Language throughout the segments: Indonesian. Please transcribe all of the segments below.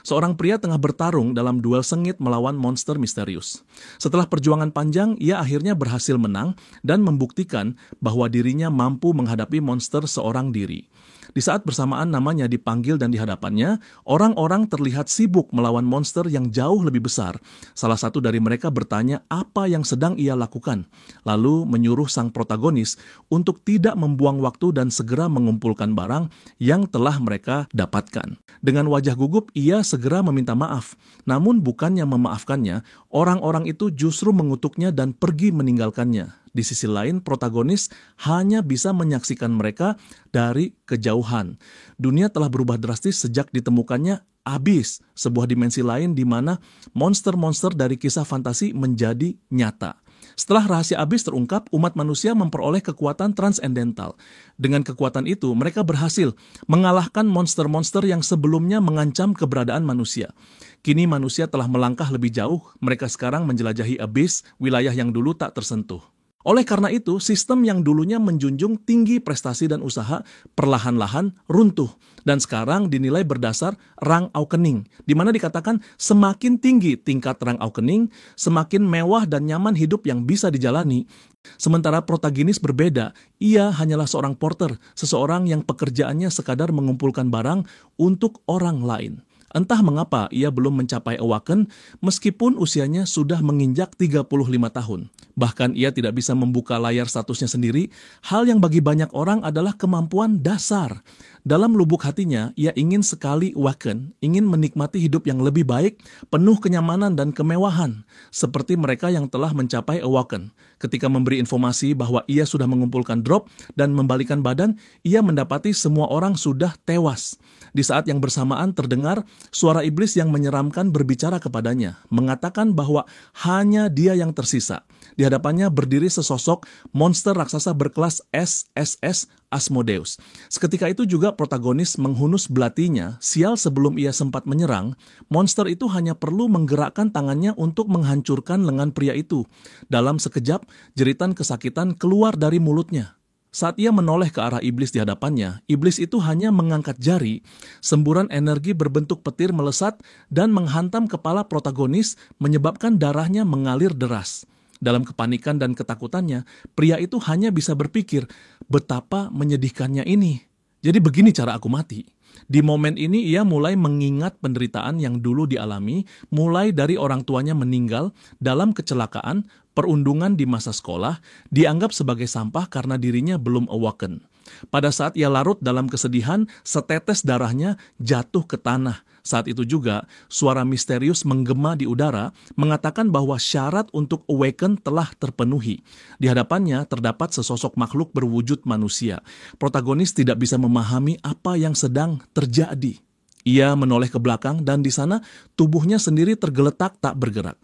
Seorang pria tengah bertarung dalam duel sengit melawan monster misterius. Setelah perjuangan panjang, ia akhirnya berhasil menang dan membuktikan bahwa dirinya mampu menghadapi monster seorang diri. Di saat bersamaan namanya dipanggil dan di hadapannya, orang-orang terlihat sibuk melawan monster yang jauh lebih besar. Salah satu dari mereka bertanya apa yang sedang ia lakukan, lalu menyuruh sang protagonis untuk tidak membuang waktu dan segera mengumpulkan barang yang telah mereka dapatkan. Dengan wajah gugup, ia segera meminta maaf. Namun bukannya memaafkannya, orang-orang itu justru mengutuknya dan pergi meninggalkannya. Di sisi lain, protagonis hanya bisa menyaksikan mereka dari kejauhan. Dunia telah berubah drastis sejak ditemukannya Abyss, sebuah dimensi lain di mana monster-monster dari kisah fantasi menjadi nyata. Setelah rahasia Abyss terungkap, umat manusia memperoleh kekuatan transcendental. Dengan kekuatan itu, mereka berhasil mengalahkan monster-monster yang sebelumnya mengancam keberadaan manusia. Kini manusia telah melangkah lebih jauh, mereka sekarang menjelajahi Abyss, wilayah yang dulu tak tersentuh. Oleh karena itu, sistem yang dulunya menjunjung tinggi prestasi dan usaha perlahan-lahan runtuh dan sekarang dinilai berdasar rang awakening, di mana dikatakan semakin tinggi tingkat rang awakening, semakin mewah dan nyaman hidup yang bisa dijalani. Sementara protagonis berbeda, ia hanyalah seorang porter, seseorang yang pekerjaannya sekadar mengumpulkan barang untuk orang lain. Entah mengapa ia belum mencapai awaken meskipun usianya sudah menginjak 35 tahun. Bahkan ia tidak bisa membuka layar statusnya sendiri, hal yang bagi banyak orang adalah kemampuan dasar. Dalam lubuk hatinya, ia ingin sekali awaken, ingin menikmati hidup yang lebih baik, penuh kenyamanan dan kemewahan, seperti mereka yang telah mencapai awaken. Ketika memberi informasi bahwa ia sudah mengumpulkan drop dan membalikan badan, ia mendapati semua orang sudah tewas. Di saat yang bersamaan terdengar suara iblis yang menyeramkan berbicara kepadanya, mengatakan bahwa hanya dia yang tersisa. Di hadapannya berdiri sesosok monster raksasa berkelas SSS Asmodeus. Seketika itu juga protagonis menghunus belatinya, sial sebelum ia sempat menyerang, monster itu hanya perlu menggerakkan tangannya untuk menghancurkan lengan pria itu. Dalam sekejap, jeritan kesakitan keluar dari mulutnya. Saat ia menoleh ke arah iblis di hadapannya, iblis itu hanya mengangkat jari, semburan energi berbentuk petir melesat dan menghantam kepala protagonis, menyebabkan darahnya mengalir deras. Dalam kepanikan dan ketakutannya, pria itu hanya bisa berpikir, betapa menyedihkannya ini. Jadi begini cara aku mati. Di momen ini ia mulai mengingat penderitaan yang dulu dialami, mulai dari orang tuanya meninggal dalam kecelakaan, perundungan di masa sekolah, dianggap sebagai sampah karena dirinya belum awaken. Pada saat ia larut dalam kesedihan, setetes darahnya jatuh ke tanah. Saat itu juga, suara misterius menggema di udara, mengatakan bahwa syarat untuk awaken telah terpenuhi. Di hadapannya terdapat sesosok makhluk berwujud manusia. Protagonis tidak bisa memahami apa yang sedang terjadi. Ia menoleh ke belakang dan di sana tubuhnya sendiri tergeletak tak bergerak.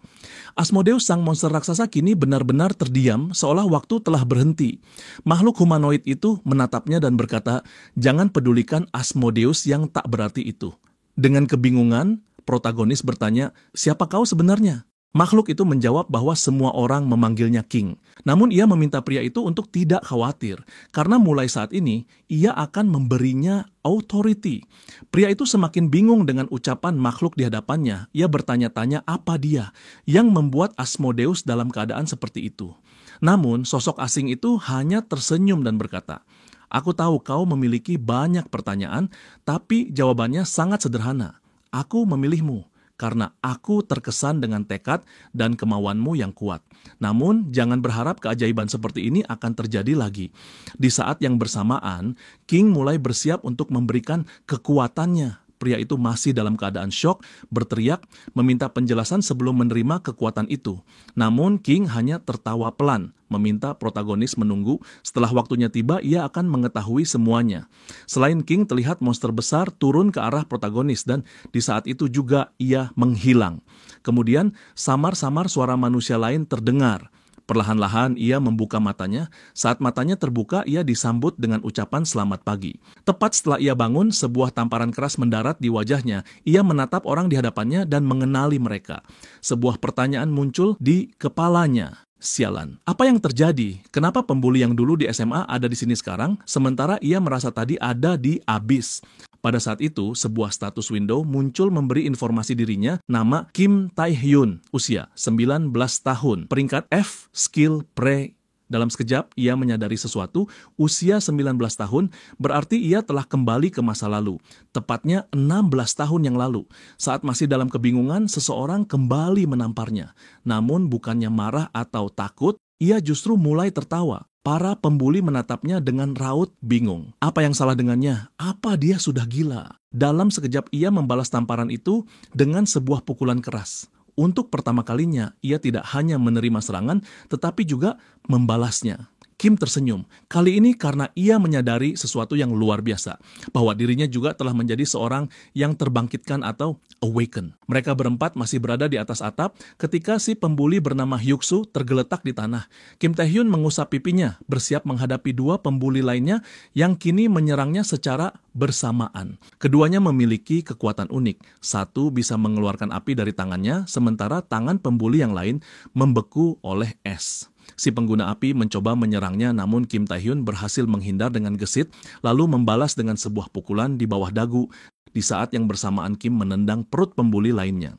Asmodeus sang monster raksasa kini benar-benar terdiam seolah waktu telah berhenti. Makhluk humanoid itu menatapnya dan berkata, "Jangan pedulikan Asmodeus yang tak berarti itu." Dengan kebingungan, protagonis bertanya, "Siapa kau sebenarnya?" Makhluk itu menjawab bahwa semua orang memanggilnya King. Namun ia meminta pria itu untuk tidak khawatir, karena mulai saat ini ia akan memberinya authority. Pria itu semakin bingung dengan ucapan makhluk di hadapannya. Ia bertanya-tanya apa dia yang membuat Asmodeus dalam keadaan seperti itu. Namun sosok asing itu hanya tersenyum dan berkata, "Aku tahu kau memiliki banyak pertanyaan, tapi jawabannya sangat sederhana. Aku memilihmu karena aku terkesan dengan tekad dan kemauanmu yang kuat. Namun, jangan berharap keajaiban seperti ini akan terjadi lagi." Di saat yang bersamaan, King mulai bersiap untuk memberikan kekuatannya. Pria itu masih dalam keadaan syok, berteriak, meminta penjelasan sebelum menerima kekuatan itu. Namun King hanya tertawa pelan, meminta protagonis menunggu. Setelah waktunya tiba, ia akan mengetahui semuanya. Selain King, terlihat monster besar turun ke arah protagonis dan di saat itu juga ia menghilang. Kemudian, samar-samar suara manusia lain terdengar. Perlahan-lahan ia membuka matanya. Saat matanya terbuka, ia disambut dengan ucapan selamat pagi. Tepat setelah ia bangun, sebuah tamparan keras mendarat di wajahnya. Ia menatap orang di hadapannya dan mengenali mereka. Sebuah pertanyaan muncul di kepalanya. Sialan, apa yang terjadi? Kenapa pembuli yang dulu di SMA ada di sini sekarang, sementara ia merasa tadi ada di Abyss? Pada saat itu, sebuah status window muncul memberi informasi dirinya nama Kim Tae-hyun, usia 19 tahun, peringkat F, skill pre. Dalam sekejap, ia menyadari sesuatu, usia 19 tahun, berarti ia telah kembali ke masa lalu. Tepatnya 16 tahun yang lalu. Saat masih dalam kebingungan, seseorang kembali menamparnya. Namun bukannya marah atau takut, ia justru mulai tertawa. Para pembuli menatapnya dengan raut bingung. Apa yang salah dengannya? Apa dia sudah gila? Dalam sekejap ia membalas tamparan itu dengan sebuah pukulan keras. Untuk pertama kalinya, ia tidak hanya menerima serangan, tetapi juga membalasnya. Kim tersenyum, kali ini karena ia menyadari sesuatu yang luar biasa, bahwa dirinya juga telah menjadi seorang yang terbangkitkan atau awaken. Mereka berempat masih berada di atas atap ketika si pembuli bernama Hyuk-soo tergeletak di tanah. Kim Tae-hyun mengusap pipinya, bersiap menghadapi dua pembuli lainnya yang kini menyerangnya secara bersamaan. Keduanya memiliki kekuatan unik. Satu bisa mengeluarkan api dari tangannya, sementara tangan pembuli yang lain membeku oleh es. Si pengguna api mencoba menyerangnya, namun Kim Tae-hyun berhasil menghindar dengan gesit, lalu membalas dengan sebuah pukulan di bawah dagu. Di saat yang bersamaan Kim menendang perut pembuli lainnya.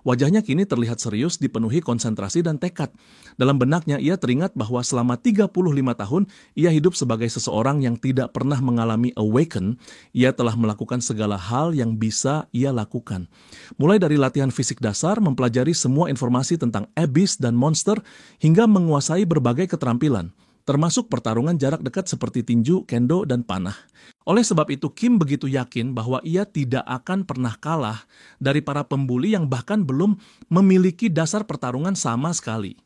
Wajahnya kini terlihat serius, dipenuhi konsentrasi dan tekad. Dalam benaknya ia teringat bahwa selama 35 tahun ia hidup sebagai seseorang yang tidak pernah mengalami awaken. Ia telah melakukan segala hal yang bisa ia lakukan. Mulai dari latihan fisik dasar, mempelajari semua informasi tentang abyss dan monster, hingga menguasai berbagai keterampilan, termasuk pertarungan jarak dekat seperti tinju, kendo, dan panah. Oleh sebab itu, Kim begitu yakin bahwa ia tidak akan pernah kalah dari para pembuli yang bahkan belum memiliki dasar pertarungan sama sekali.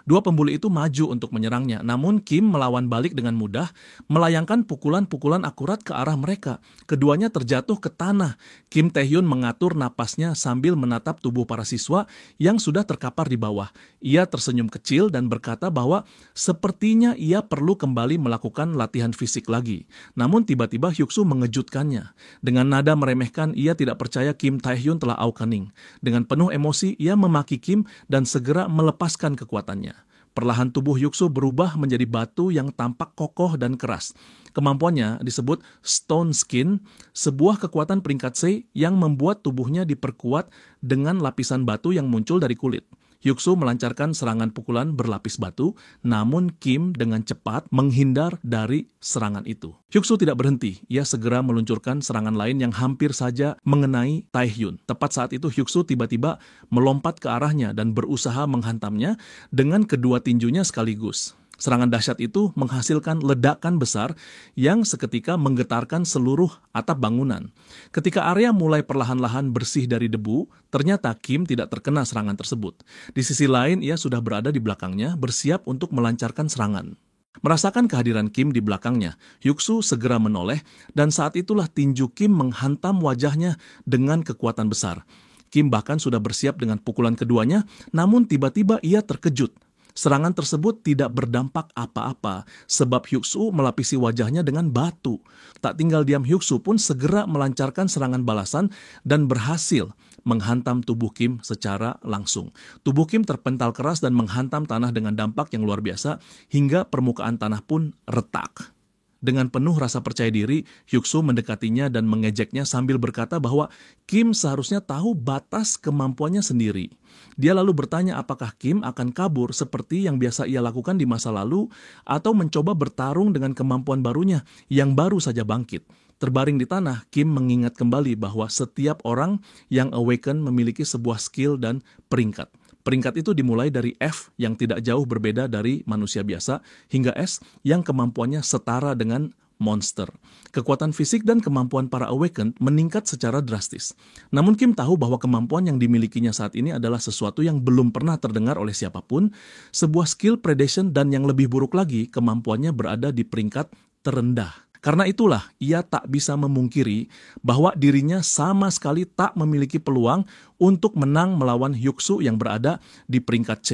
Dua pembuli itu maju untuk menyerangnya, namun Kim melawan balik dengan mudah, melayangkan pukulan-pukulan akurat ke arah mereka. Keduanya terjatuh ke tanah. Kim Tae-hyun mengatur napasnya sambil menatap tubuh para siswa yang sudah terkapar di bawah. Ia tersenyum kecil dan berkata bahwa sepertinya ia perlu kembali melakukan latihan fisik lagi. Namun tiba-tiba Hyuk-soo mengejutkannya. Dengan nada meremehkan, ia tidak percaya Kim Tae-hyun telah awakening. Dengan penuh emosi, ia memaki Kim dan segera melepaskan kekuatannya. Perlahan tubuh Hyuk-soo berubah menjadi batu yang tampak kokoh dan keras. Kemampuannya disebut Stone Skin, sebuah kekuatan peringkat C yang membuat tubuhnya diperkuat dengan lapisan batu yang muncul dari kulit. Hyuk-soo melancarkan serangan pukulan berlapis batu, namun Kim dengan cepat menghindar dari serangan itu. Hyuk-soo tidak berhenti, ia segera meluncurkan serangan lain yang hampir saja mengenai Tae-hyun. Tepat saat itu Hyuk-soo tiba-tiba melompat ke arahnya dan berusaha menghantamnya dengan kedua tinjunya sekaligus. Serangan dahsyat itu menghasilkan ledakan besar yang seketika menggetarkan seluruh atap bangunan. Ketika area mulai perlahan-lahan bersih dari debu, ternyata Kim tidak terkena serangan tersebut. Di sisi lain, ia sudah berada di belakangnya, bersiap untuk melancarkan serangan. Merasakan kehadiran Kim di belakangnya, Hyuk-soo segera menoleh, dan saat itulah tinju Kim menghantam wajahnya dengan kekuatan besar. Kim bahkan sudah bersiap dengan pukulan keduanya, namun tiba-tiba ia terkejut. Serangan tersebut tidak berdampak apa-apa, sebab Hyuk-soo melapisi wajahnya dengan batu. Tak tinggal diam, Hyuk-soo pun segera melancarkan serangan balasan dan berhasil menghantam tubuh Kim secara langsung. Tubuh Kim terpental keras dan menghantam tanah dengan dampak yang luar biasa, hingga permukaan tanah pun retak. Dengan penuh rasa percaya diri, Hyuk-soo mendekatinya dan mengejeknya sambil berkata bahwa Kim seharusnya tahu batas kemampuannya sendiri. Dia lalu bertanya apakah Kim akan kabur seperti yang biasa ia lakukan di masa lalu atau mencoba bertarung dengan kemampuan barunya yang baru saja bangkit. Terbaring di tanah, Kim mengingat kembali bahwa setiap orang yang awaken memiliki sebuah skill dan peringkat. Peringkat itu dimulai dari F yang tidak jauh berbeda dari manusia biasa, hingga S yang kemampuannya setara dengan monster. Kekuatan fisik dan kemampuan para awakened meningkat secara drastis. Namun Kim tahu bahwa kemampuan yang dimilikinya saat ini adalah sesuatu yang belum pernah terdengar oleh siapapun, sebuah skill predation, dan yang lebih buruk lagi, kemampuannya berada di peringkat terendah. Karena itulah ia tak bisa memungkiri bahwa dirinya sama sekali tak memiliki peluang untuk menang melawan Hyuk-soo yang berada di peringkat C.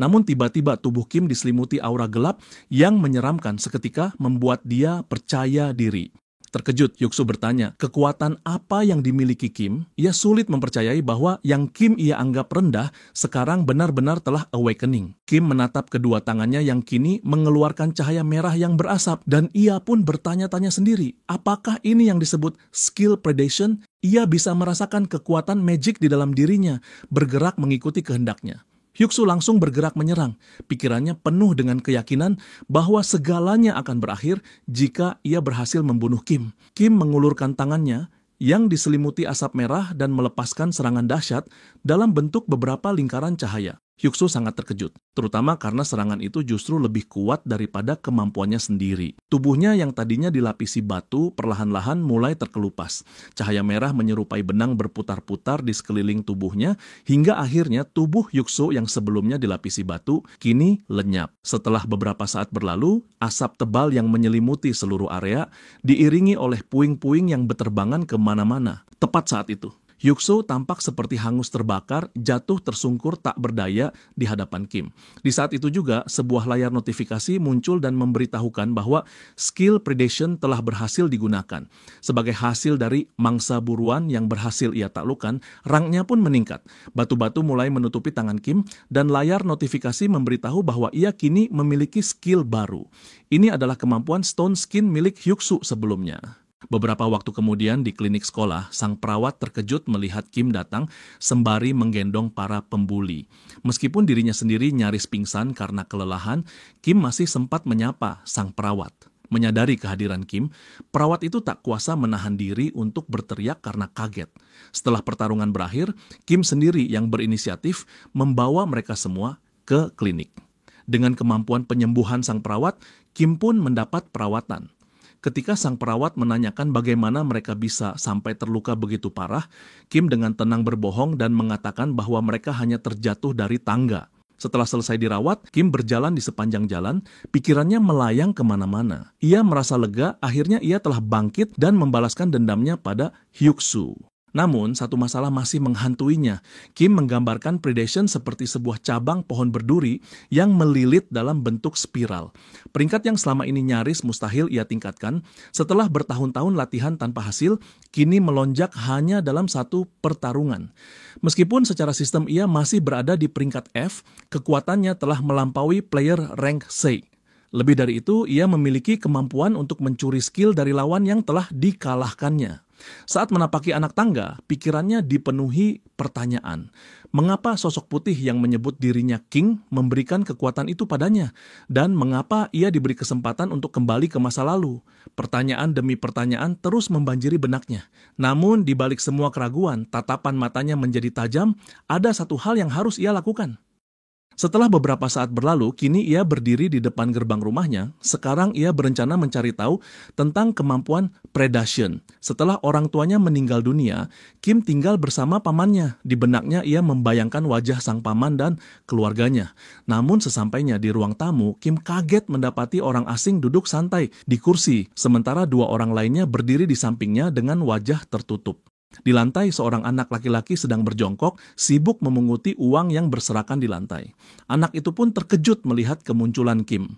Namun tiba-tiba tubuh Kim diselimuti aura gelap yang menyeramkan seketika membuat dia percaya diri. Terkejut, Hyuk-soo bertanya, kekuatan apa yang dimiliki Kim? Ia sulit mempercayai bahwa yang Kim ia anggap rendah sekarang benar-benar telah awakening. Kim menatap kedua tangannya yang kini mengeluarkan cahaya merah yang berasap, dan ia pun bertanya-tanya sendiri, apakah ini yang disebut skill predation? Ia bisa merasakan kekuatan magic di dalam dirinya, bergerak mengikuti kehendaknya. Hyuk-soo langsung bergerak menyerang. Pikirannya penuh dengan keyakinan bahwa segalanya akan berakhir jika ia berhasil membunuh Kim. Kim mengulurkan tangannya yang diselimuti asap merah dan melepaskan serangan dahsyat dalam bentuk beberapa lingkaran cahaya. Hyuk-soo sangat terkejut, terutama karena serangan itu justru lebih kuat daripada kemampuannya sendiri. Tubuhnya yang tadinya dilapisi batu perlahan-lahan mulai terkelupas. Cahaya merah menyerupai benang berputar-putar di sekeliling tubuhnya, hingga akhirnya tubuh Hyuk-soo yang sebelumnya dilapisi batu, kini lenyap. Setelah beberapa saat berlalu, asap tebal yang menyelimuti seluruh area diiringi oleh puing-puing yang berterbangan kemana-mana. Tepat saat itu, Hyuk-soo tampak seperti hangus terbakar, jatuh tersungkur tak berdaya di hadapan Kim. Di saat itu juga, sebuah layar notifikasi muncul dan memberitahukan bahwa skill predation telah berhasil digunakan. Sebagai hasil dari mangsa buruan yang berhasil ia taklukkan, rangnya pun meningkat. Batu-batu mulai menutupi tangan Kim, dan layar notifikasi memberitahu bahwa ia kini memiliki skill baru. Ini adalah kemampuan Stone Skin milik Hyuk-soo sebelumnya. Beberapa waktu kemudian di klinik sekolah, sang perawat terkejut melihat Kim datang sembari menggendong para pembuli. Meskipun dirinya sendiri nyaris pingsan karena kelelahan, Kim masih sempat menyapa sang perawat. Menyadari kehadiran Kim, perawat itu tak kuasa menahan diri untuk berteriak karena kaget. Setelah pertarungan berakhir, Kim sendiri yang berinisiatif membawa mereka semua ke klinik. Dengan kemampuan penyembuhan sang perawat, Kim pun mendapat perawatan. Ketika sang perawat menanyakan bagaimana mereka bisa sampai terluka begitu parah, Kim dengan tenang berbohong dan mengatakan bahwa mereka hanya terjatuh dari tangga. Setelah selesai dirawat, Kim berjalan di sepanjang jalan, pikirannya melayang kemana-mana. Ia merasa lega, akhirnya ia telah bangkit dan membalaskan dendamnya pada Hyuk-soo. Namun, satu masalah masih menghantuinya. Kim menggambarkan predation seperti sebuah cabang pohon berduri yang melilit dalam bentuk spiral. Peringkat yang selama ini nyaris mustahil ia tingkatkan, setelah bertahun-tahun latihan tanpa hasil, kini melonjak hanya dalam satu pertarungan. Meskipun secara sistem ia masih berada di peringkat F, kekuatannya telah melampaui player rank C. Lebih dari itu, ia memiliki kemampuan untuk mencuri skill dari lawan yang telah dikalahkannya. Saat menapaki anak tangga, pikirannya dipenuhi pertanyaan. Mengapa sosok putih yang menyebut dirinya King memberikan kekuatan itu padanya? Dan mengapa ia diberi kesempatan untuk kembali ke masa lalu? Pertanyaan demi pertanyaan terus membanjiri benaknya. Namun di balik semua keraguan, tatapan matanya menjadi tajam, ada satu hal yang harus ia lakukan. Setelah beberapa saat berlalu, kini ia berdiri di depan gerbang rumahnya. Sekarang ia berencana mencari tahu tentang kemampuan predation. Setelah orang tuanya meninggal dunia, Kim tinggal bersama pamannya. Di benaknya ia membayangkan wajah sang paman dan keluarganya. Namun sesampainya di ruang tamu, Kim kaget mendapati orang asing duduk santai di kursi, sementara dua orang lainnya berdiri di sampingnya dengan wajah tertutup. Di lantai, seorang anak laki-laki sedang berjongkok, sibuk memunguti uang yang berserakan di lantai. Anak itu pun terkejut melihat kemunculan Kim.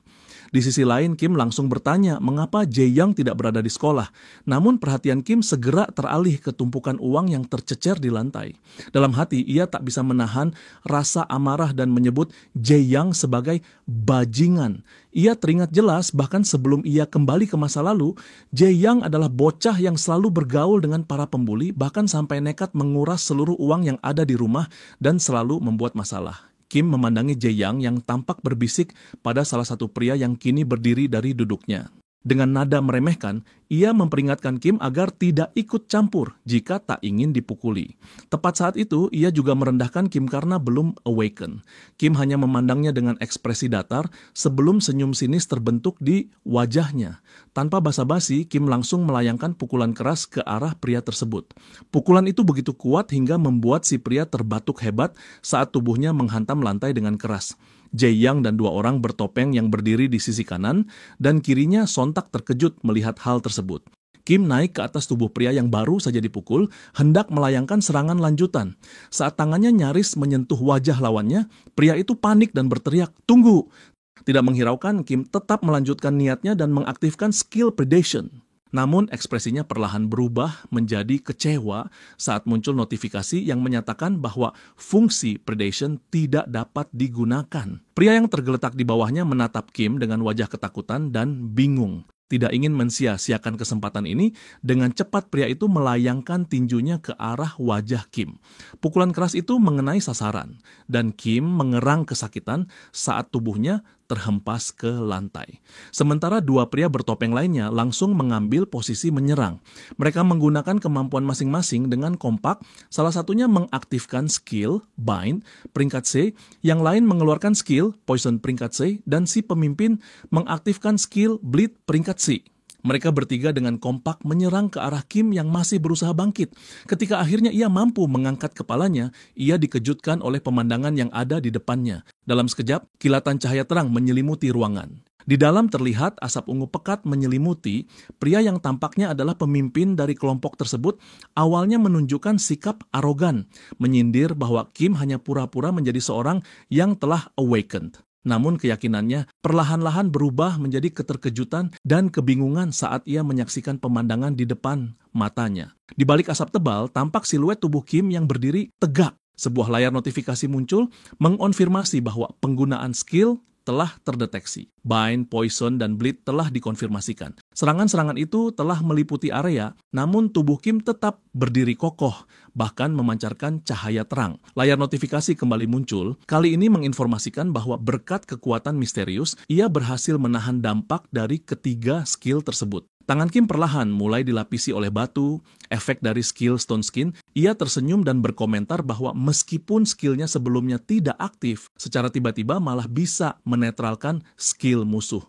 Di sisi lain, Kim langsung bertanya mengapa Jae-young tidak berada di sekolah. Namun perhatian Kim segera teralih ke tumpukan uang yang tercecer di lantai. Dalam hati, ia tak bisa menahan rasa amarah dan menyebut Jae-young sebagai bajingan. Ia teringat jelas bahkan sebelum ia kembali ke masa lalu, Jae-young adalah bocah yang selalu bergaul dengan para pembuli, bahkan sampai nekat menguras seluruh uang yang ada di rumah dan selalu membuat masalah. Kim memandangi Jae-young yang tampak berbisik pada salah satu pria yang kini berdiri dari duduknya. Dengan nada meremehkan, ia memperingatkan Kim agar tidak ikut campur jika tak ingin dipukuli. Tepat saat itu, ia juga merendahkan Kim karena belum awaken. Kim hanya memandangnya dengan ekspresi datar sebelum senyum sinis terbentuk di wajahnya. Tanpa basa-basi, Kim langsung melayangkan pukulan keras ke arah pria tersebut. Pukulan itu begitu kuat hingga membuat si pria terbatuk hebat saat tubuhnya menghantam lantai dengan keras. Jae-young dan dua orang bertopeng yang berdiri di sisi kanan dan kirinya sontak terkejut melihat hal tersebut. Kim naik ke atas tubuh pria yang baru saja dipukul, hendak melayangkan serangan lanjutan. Saat tangannya nyaris menyentuh wajah lawannya, pria itu panik dan berteriak, "Tunggu!" Tidak menghiraukan, Kim tetap melanjutkan niatnya dan mengaktifkan skill predation. Namun ekspresinya perlahan berubah menjadi kecewa saat muncul notifikasi yang menyatakan bahwa fungsi predation tidak dapat digunakan. Pria yang tergeletak di bawahnya menatap Kim dengan wajah ketakutan dan bingung. Tidak ingin mensia-siakan kesempatan ini, dengan cepat pria itu melayangkan tinjunya ke arah wajah Kim. Pukulan keras itu mengenai sasaran, dan Kim mengerang kesakitan saat tubuhnya terhempas ke lantai. Sementara dua pria bertopeng lainnya langsung mengambil posisi menyerang. Mereka menggunakan kemampuan masing-masing dengan kompak, salah satunya mengaktifkan skill Bind peringkat C, yang lain mengeluarkan skill Poison peringkat C, dan si pemimpin mengaktifkan skill Bleed peringkat C. Mereka bertiga dengan kompak menyerang ke arah Kim yang masih berusaha bangkit. Ketika akhirnya ia mampu mengangkat kepalanya, ia dikejutkan oleh pemandangan yang ada di depannya. Dalam sekejap, kilatan cahaya terang menyelimuti ruangan. Di dalam terlihat asap ungu pekat menyelimuti. Pria yang tampaknya adalah pemimpin dari kelompok tersebut awalnya menunjukkan sikap arogan, menyindir bahwa Kim hanya pura-pura menjadi seorang yang telah awakened. Namun keyakinannya perlahan-lahan berubah menjadi keterkejutan dan kebingungan saat ia menyaksikan pemandangan di depan matanya. Di balik asap tebal, tampak siluet tubuh Kim yang berdiri tegak. Sebuah layar notifikasi muncul mengonfirmasi bahwa penggunaan skill telah terdeteksi. Bind, Poison, dan Bleed telah dikonfirmasikan. Serangan-serangan itu telah meliputi area, namun tubuh Kim tetap berdiri kokoh, bahkan memancarkan cahaya terang. Layar notifikasi kembali muncul, kali ini menginformasikan bahwa berkat kekuatan misterius, ia berhasil menahan dampak dari ketiga skill tersebut. Tangan Kim perlahan mulai dilapisi oleh batu, efek dari skill Stone Skin. Ia tersenyum dan berkomentar bahwa meskipun skillnya sebelumnya tidak aktif, secara tiba-tiba malah bisa menetralkan skill musuh.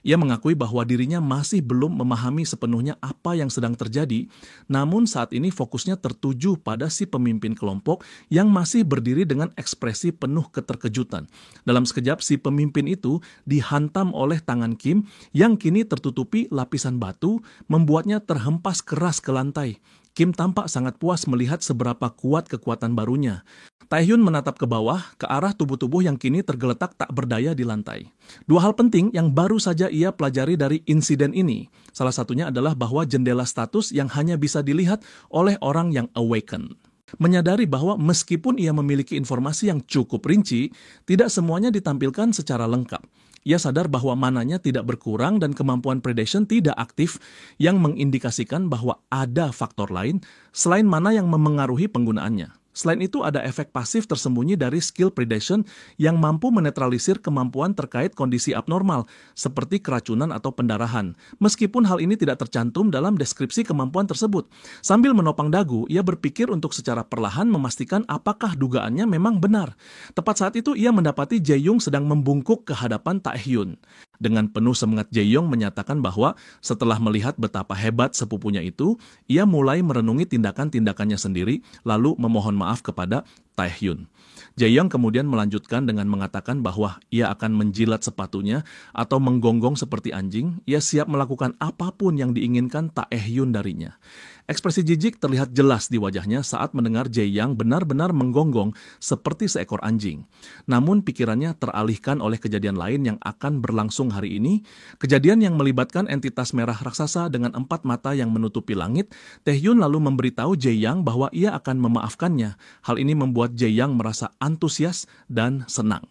Ia mengakui bahwa dirinya masih belum memahami sepenuhnya apa yang sedang terjadi, namun saat ini fokusnya tertuju pada si pemimpin kelompok yang masih berdiri dengan ekspresi penuh keterkejutan. Dalam sekejap, si pemimpin itu dihantam oleh tangan Kim yang kini tertutupi lapisan batu, membuatnya terhempas keras ke lantai. Kim tampak sangat puas melihat seberapa kuat kekuatan barunya. Taehyun menatap ke bawah, ke arah tubuh-tubuh yang kini tergeletak tak berdaya di lantai. Dua hal penting yang baru saja ia pelajari dari insiden ini. Salah satunya adalah bahwa jendela status yang hanya bisa dilihat oleh orang yang awaken. Menyadari bahwa meskipun ia memiliki informasi yang cukup rinci, tidak semuanya ditampilkan secara lengkap. Ia sadar bahwa mananya tidak berkurang dan kemampuan predation tidak aktif yang mengindikasikan bahwa ada faktor lain selain mana yang memengaruhi penggunaannya. Selain itu, ada efek pasif tersembunyi dari skill predation yang mampu menetralisir kemampuan terkait kondisi abnormal, seperti keracunan atau pendarahan. Meskipun hal ini tidak tercantum dalam deskripsi kemampuan tersebut. Sambil menopang dagu, ia berpikir untuk secara perlahan memastikan apakah dugaannya memang benar. Tepat saat itu, ia mendapati Jae-young sedang membungkuk ke hadapan Taehyun. Dengan penuh semangat, Jae-young menyatakan bahwa setelah melihat betapa hebat sepupunya itu, ia mulai merenungi tindakan-tindakannya sendiri, lalu memohon maaf kepada Taehyun. Jae-young kemudian melanjutkan dengan mengatakan bahwa ia akan menjilat sepatunya atau menggonggong seperti anjing. Ia siap melakukan apapun yang diinginkan Taehyun darinya. Ekspresi jijik terlihat jelas di wajahnya saat mendengar Jae-young benar-benar menggonggong seperti seekor anjing. Namun pikirannya teralihkan oleh kejadian lain yang akan berlangsung hari ini. Kejadian yang melibatkan entitas merah raksasa dengan 4 mata yang menutupi langit. Taehyun lalu memberitahu Jae-young bahwa ia akan memaafkannya. Hal ini membuat Jae-young merasa antusias dan senang.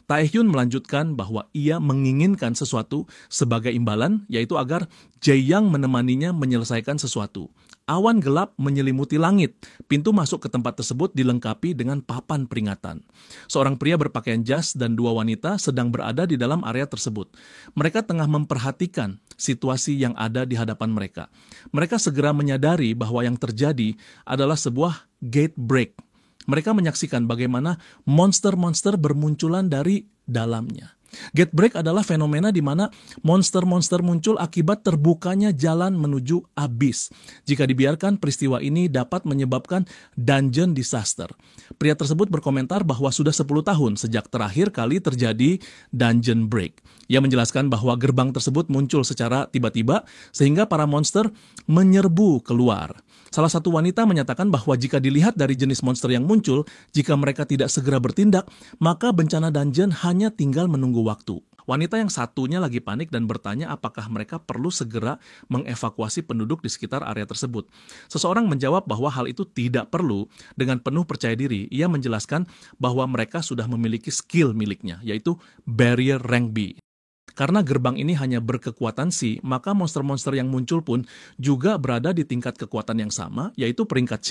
Taehyun melanjutkan bahwa ia menginginkan sesuatu sebagai imbalan, yaitu agar Jae-young menemaninya menyelesaikan sesuatu. Awan gelap menyelimuti langit. Pintu masuk ke tempat tersebut dilengkapi dengan papan peringatan. Seorang pria berpakaian jas dan 2 wanita sedang berada di dalam area tersebut. Mereka tengah memperhatikan situasi yang ada di hadapan mereka. Mereka segera menyadari bahwa yang terjadi adalah sebuah gate break. Mereka menyaksikan bagaimana monster-monster bermunculan dari dalamnya. Gate break adalah fenomena di mana monster-monster muncul akibat terbukanya jalan menuju abyss. Jika dibiarkan, peristiwa ini dapat menyebabkan dungeon disaster. Pria tersebut berkomentar bahwa sudah 10 tahun sejak terakhir kali terjadi dungeon break. Ia menjelaskan bahwa gerbang tersebut muncul secara tiba-tiba sehingga para monster menyerbu keluar. Salah satu wanita menyatakan bahwa jika dilihat dari jenis monster yang muncul, jika mereka tidak segera bertindak, maka bencana dungeon hanya tinggal menunggu waktu. Wanita yang satunya lagi panik dan bertanya apakah mereka perlu segera mengevakuasi penduduk di sekitar area tersebut. Seseorang menjawab bahwa hal itu tidak perlu. Dengan penuh percaya diri, ia menjelaskan bahwa mereka sudah memiliki skill miliknya, yaitu Barrier Rank B. Karena gerbang ini hanya berkekuatan C, maka monster-monster yang muncul pun juga berada di tingkat kekuatan yang sama, yaitu peringkat C.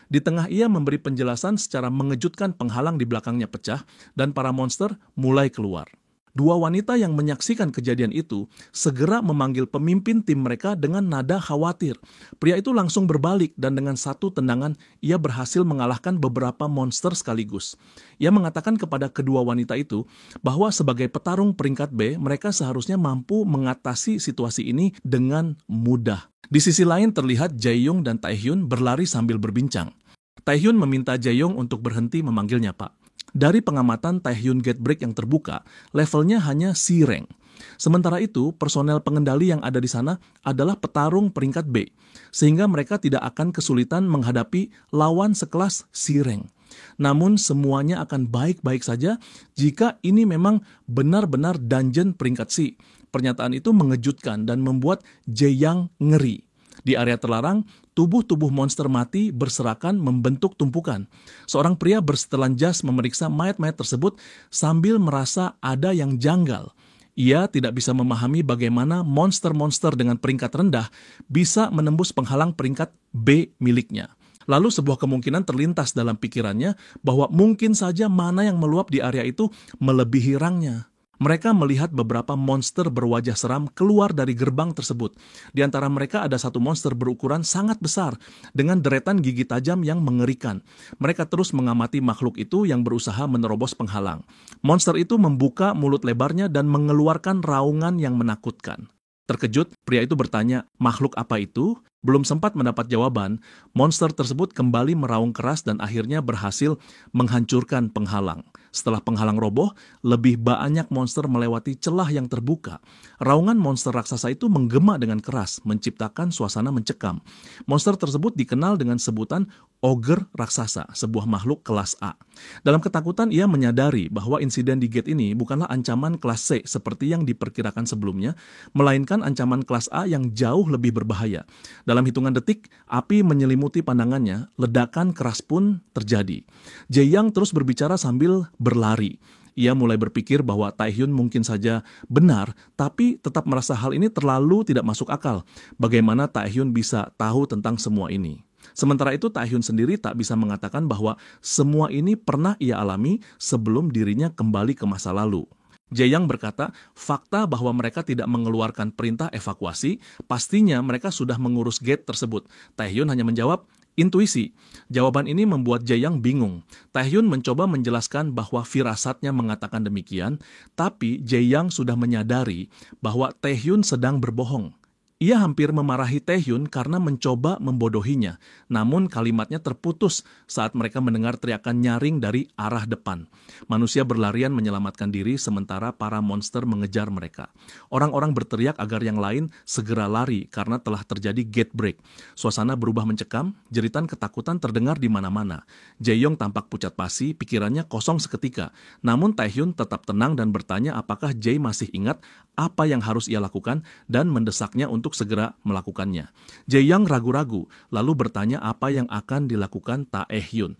Di tengah ia memberi penjelasan secara mengejutkan penghalang di belakangnya pecah, dan para monster mulai keluar. Dua wanita yang menyaksikan kejadian itu segera memanggil pemimpin tim mereka dengan nada khawatir. Pria itu langsung berbalik dan dengan satu tendangan ia berhasil mengalahkan beberapa monster sekaligus. Ia mengatakan kepada kedua wanita itu bahwa sebagai petarung peringkat B, mereka seharusnya mampu mengatasi situasi ini dengan mudah. Di sisi lain terlihat Jae-young dan Tae-hyun berlari sambil berbincang. Tae-hyun meminta Jae-young untuk berhenti memanggilnya Pak. Dari pengamatan Tae-hyun Gate Break yang terbuka, levelnya hanya C rank. Sementara itu, personel pengendali yang ada di sana adalah petarung peringkat B, sehingga mereka tidak akan kesulitan menghadapi lawan sekelas C rank. Namun semuanya akan baik-baik saja jika ini memang benar-benar dungeon peringkat C. Pernyataan itu mengejutkan dan membuat Jae-young ngeri. Di area terlarang, tubuh-tubuh monster mati berserakan membentuk tumpukan. Seorang pria bersetelan jas memeriksa mayat-mayat tersebut sambil merasa ada yang janggal. Ia tidak bisa memahami bagaimana monster-monster dengan peringkat rendah bisa menembus penghalang peringkat B miliknya. Lalu sebuah kemungkinan terlintas dalam pikirannya bahwa mungkin saja mana yang meluap di area itu melebihi rangnya. Mereka melihat beberapa monster berwajah seram keluar dari gerbang tersebut. Di antara mereka ada satu monster berukuran sangat besar dengan deretan gigi tajam yang mengerikan. Mereka terus mengamati makhluk itu yang berusaha menerobos penghalang. Monster itu membuka mulut lebarnya dan mengeluarkan raungan yang menakutkan. Terkejut, pria itu bertanya, "Makhluk apa itu?" Belum sempat mendapat jawaban, monster tersebut kembali meraung keras dan akhirnya berhasil menghancurkan penghalang. Setelah penghalang roboh, lebih banyak monster melewati celah yang terbuka. Raungan monster raksasa itu menggema dengan keras, menciptakan suasana mencekam. Monster tersebut dikenal dengan sebutan ogre raksasa, sebuah makhluk kelas A. Dalam ketakutan, ia menyadari bahwa insiden di gate ini bukanlah ancaman kelas C seperti yang diperkirakan sebelumnya, melainkan ancaman kelas A yang jauh lebih berbahaya. Dalam hitungan detik, api menyelimuti pandangannya, ledakan keras pun terjadi. Jae-young terus berbicara sambil berlari. Ia mulai berpikir bahwa Tae-hyun mungkin saja benar, tapi tetap merasa hal ini terlalu tidak masuk akal. Bagaimana Tae-hyun bisa tahu tentang semua ini? Sementara itu Tae-hyun sendiri tak bisa mengatakan bahwa semua ini pernah ia alami sebelum dirinya kembali ke masa lalu. Jae-young berkata, fakta bahwa mereka tidak mengeluarkan perintah evakuasi, pastinya mereka sudah mengurus gate tersebut. Tae-hyun hanya menjawab, intuisi. Jawaban ini membuat Jae-young bingung. Tae-hyun mencoba menjelaskan bahwa firasatnya mengatakan demikian, tapi Jae-young sudah menyadari bahwa Tae-hyun sedang berbohong. Ia hampir memarahi Tae-hyun karena mencoba membodohinya, namun kalimatnya terputus saat mereka mendengar teriakan nyaring dari arah depan. Manusia berlarian menyelamatkan diri sementara para monster mengejar mereka. Orang-orang berteriak agar yang lain segera lari karena telah terjadi gate break. Suasana berubah mencekam, jeritan ketakutan terdengar di mana-mana. Jae-young tampak pucat pasi, pikirannya kosong seketika. Namun Tae-hyun tetap tenang dan bertanya apakah Jae masih ingat apa yang harus ia lakukan dan mendesaknya untuk segera melakukannya. Jae-young ragu-ragu, lalu bertanya apa yang akan dilakukan Tae-hyun.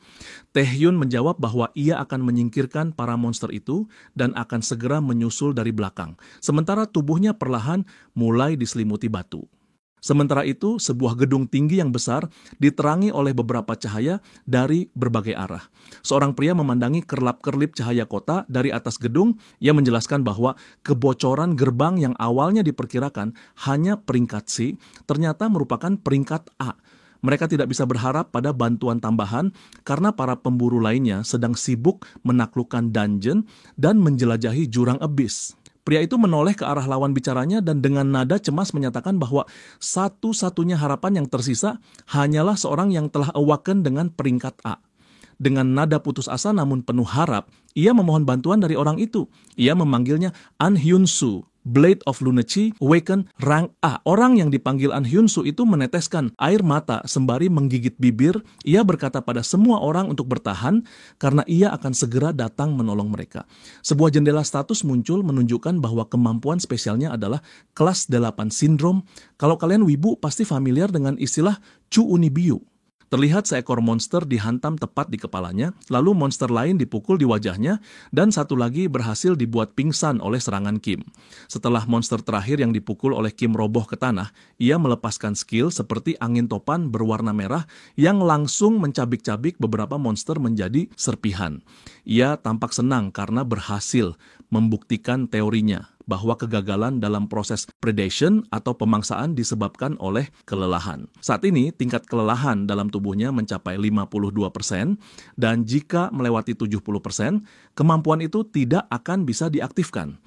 Tae-hyun menjawab bahwa ia akan menyingkirkan para monster itu dan akan segera menyusul dari belakang. Sementara tubuhnya perlahan mulai diselimuti batu. Sementara itu, sebuah gedung tinggi yang besar diterangi oleh beberapa cahaya dari berbagai arah. Seorang pria memandangi kerlap-kerlip cahaya kota dari atas gedung. Ia menjelaskan bahwa kebocoran gerbang yang awalnya diperkirakan hanya peringkat C, ternyata merupakan peringkat A. Mereka tidak bisa berharap pada bantuan tambahan karena para pemburu lainnya sedang sibuk menaklukkan dungeon dan menjelajahi jurang abyss. Pria itu menoleh ke arah lawan bicaranya dan dengan nada cemas menyatakan bahwa satu-satunya harapan yang tersisa hanyalah seorang yang telah awaken dengan peringkat A. Dengan nada putus asa namun penuh harap, ia memohon bantuan dari orang itu. Ia memanggilnya An Hyun-soo. Blade of Lunacy Awaken rank A. Orang yang dipanggil An Hyun-soo itu meneteskan air mata sembari menggigit bibir. Ia berkata pada semua orang untuk bertahan karena ia akan segera datang menolong mereka. Sebuah jendela status muncul menunjukkan bahwa kemampuan spesialnya adalah kelas 8 sindrom. Kalau kalian wibu pasti familiar dengan istilah Chu Unibyu. Terlihat seekor monster dihantam tepat di kepalanya, lalu monster lain dipukul di wajahnya, dan satu lagi berhasil dibuat pingsan oleh serangan Kim. Setelah monster terakhir yang dipukul oleh Kim roboh ke tanah, ia melepaskan skill seperti angin topan berwarna merah yang langsung mencabik-cabik beberapa monster menjadi serpihan. Ia tampak senang karena berhasil membuktikan teorinya bahwa kegagalan dalam proses predation atau pemangsaan disebabkan oleh kelelahan. Saat ini, tingkat kelelahan dalam tubuhnya mencapai 52%, dan jika melewati 70%, kemampuan itu tidak akan bisa diaktifkan.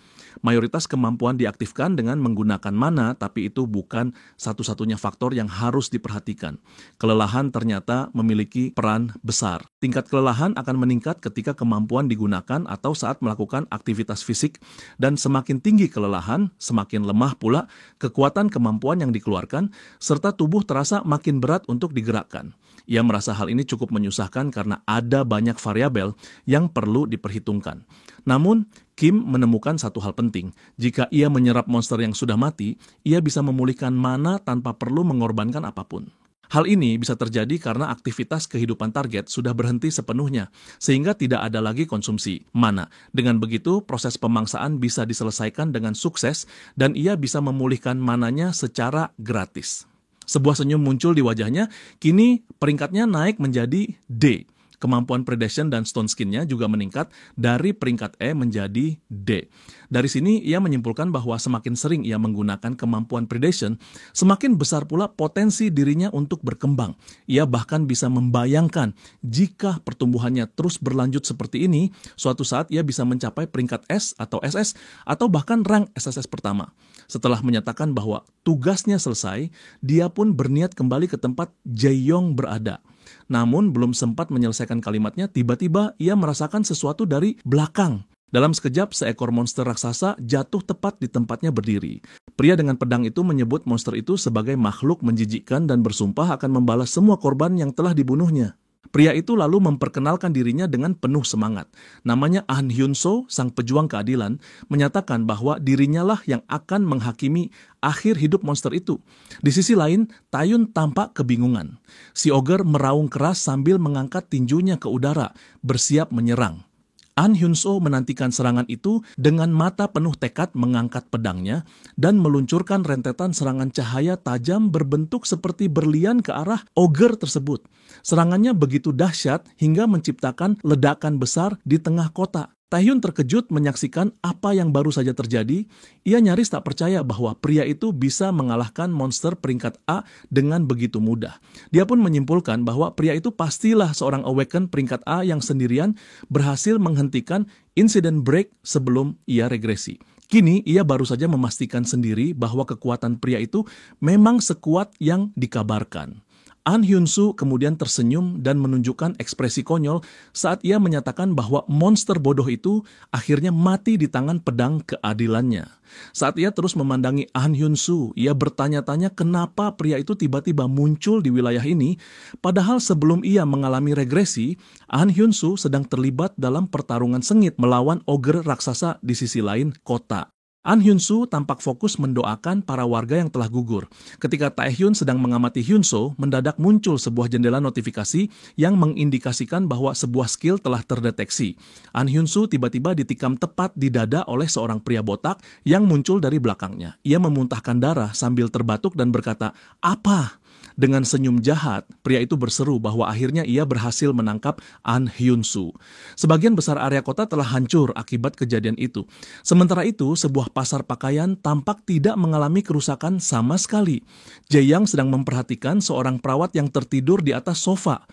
Mayoritas kemampuan diaktifkan dengan menggunakan mana, tapi itu bukan satu-satunya faktor yang harus diperhatikan. Kelelahan ternyata memiliki peran besar. Tingkat kelelahan akan meningkat ketika kemampuan digunakan atau saat melakukan aktivitas fisik, dan semakin tinggi kelelahan, semakin lemah pula kekuatan kemampuan yang dikeluarkan, serta tubuh terasa makin berat untuk digerakkan. Ia merasa hal ini cukup menyusahkan karena ada banyak variabel yang perlu diperhitungkan. Namun, Kim menemukan satu hal penting. Jika ia menyerap monster yang sudah mati, ia bisa memulihkan mana tanpa perlu mengorbankan apapun. Hal ini bisa terjadi karena aktivitas kehidupan target sudah berhenti sepenuhnya, sehingga tidak ada lagi konsumsi mana. Dengan begitu, proses pemangsaan bisa diselesaikan dengan sukses dan ia bisa memulihkan mananya secara gratis. Sebuah senyum muncul di wajahnya, kini peringkatnya naik menjadi D. Kemampuan predation dan stone skin-nya juga meningkat dari peringkat E menjadi D. Dari sini ia menyimpulkan bahwa semakin sering ia menggunakan kemampuan predation, semakin besar pula potensi dirinya untuk berkembang. Ia bahkan bisa membayangkan jika pertumbuhannya terus berlanjut seperti ini, suatu saat ia bisa mencapai peringkat S atau SS atau bahkan rank SSS pertama. Setelah menyatakan bahwa tugasnya selesai, dia pun berniat kembali ke tempat Jae-yong berada. Namun belum sempat menyelesaikan kalimatnya, tiba-tiba ia merasakan sesuatu dari belakang. Dalam sekejap, seekor monster raksasa jatuh tepat di tempatnya berdiri. Pria dengan pedang itu menyebut monster itu sebagai makhluk menjijikkan dan bersumpah akan membalas semua korban yang telah dibunuhnya. Pria itu lalu memperkenalkan dirinya dengan penuh semangat. Namanya An Hyun-soo, sang pejuang keadilan, menyatakan bahwa dirinya lah yang akan menghakimi akhir hidup monster itu. Di sisi lain, Taeyun tampak kebingungan. Si ogre meraung keras sambil mengangkat tinjunya ke udara, bersiap menyerang. An Hyun-soo menantikan serangan itu dengan mata penuh tekad mengangkat pedangnya dan meluncurkan rentetan serangan cahaya tajam berbentuk seperti berlian ke arah ogre tersebut. Serangannya begitu dahsyat hingga menciptakan ledakan besar di tengah kota. Taehyun terkejut menyaksikan apa yang baru saja terjadi. Ia nyaris tak percaya bahwa pria itu bisa mengalahkan monster peringkat A dengan begitu mudah. Dia pun menyimpulkan bahwa pria itu pastilah seorang Awaken peringkat A yang sendirian berhasil menghentikan insiden break sebelum ia regresi. Kini ia baru saja memastikan sendiri bahwa kekuatan pria itu memang sekuat yang dikabarkan. An Hyun-soo kemudian tersenyum dan menunjukkan ekspresi konyol saat ia menyatakan bahwa monster bodoh itu akhirnya mati di tangan pedang keadilannya. Saat ia terus memandangi An Hyun-soo, ia bertanya-tanya kenapa pria itu tiba-tiba muncul di wilayah ini, padahal sebelum ia mengalami regresi, An Hyun-soo sedang terlibat dalam pertarungan sengit melawan ogre raksasa di sisi lain kota. An Hyun-soo tampak fokus mendoakan para warga yang telah gugur. Ketika Taehyun sedang mengamati Hyun-soo, mendadak muncul sebuah jendela notifikasi yang mengindikasikan bahwa sebuah skill telah terdeteksi. An Hyun-soo tiba-tiba ditikam tepat di dada oleh seorang pria botak yang muncul dari belakangnya. Ia memuntahkan darah sambil terbatuk dan berkata, "Apa?" Dengan senyum jahat, pria itu berseru bahwa akhirnya ia berhasil menangkap An Hyun-soo. Sebagian besar area kota telah hancur akibat kejadian itu. Sementara itu, sebuah pasar pakaian tampak tidak mengalami kerusakan sama sekali. Jae-young sedang memperhatikan seorang perawat yang tertidur di atas sofa.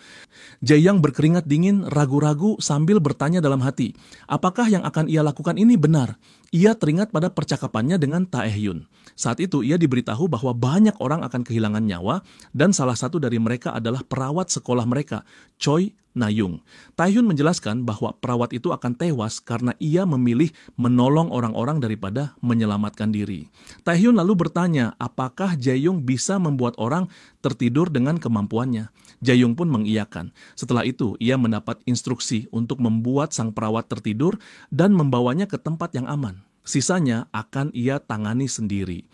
Jae-young berkeringat dingin, ragu-ragu sambil bertanya dalam hati, apakah yang akan ia lakukan ini benar? Ia teringat pada percakapannya dengan Taehyun. Saat itu ia diberitahu bahwa banyak orang akan kehilangan nyawa dan salah satu dari mereka adalah perawat sekolah mereka, Choi Na-yung. Tae-hyun menjelaskan bahwa perawat itu akan tewas karena ia memilih menolong orang-orang daripada menyelamatkan diri. Tae-hyun lalu bertanya apakah Jae-young bisa membuat orang tertidur dengan kemampuannya. Jae-young pun mengiyakan. Setelah itu, ia mendapat instruksi untuk membuat sang perawat tertidur dan membawanya ke tempat yang aman. Sisanya akan ia tangani sendiri.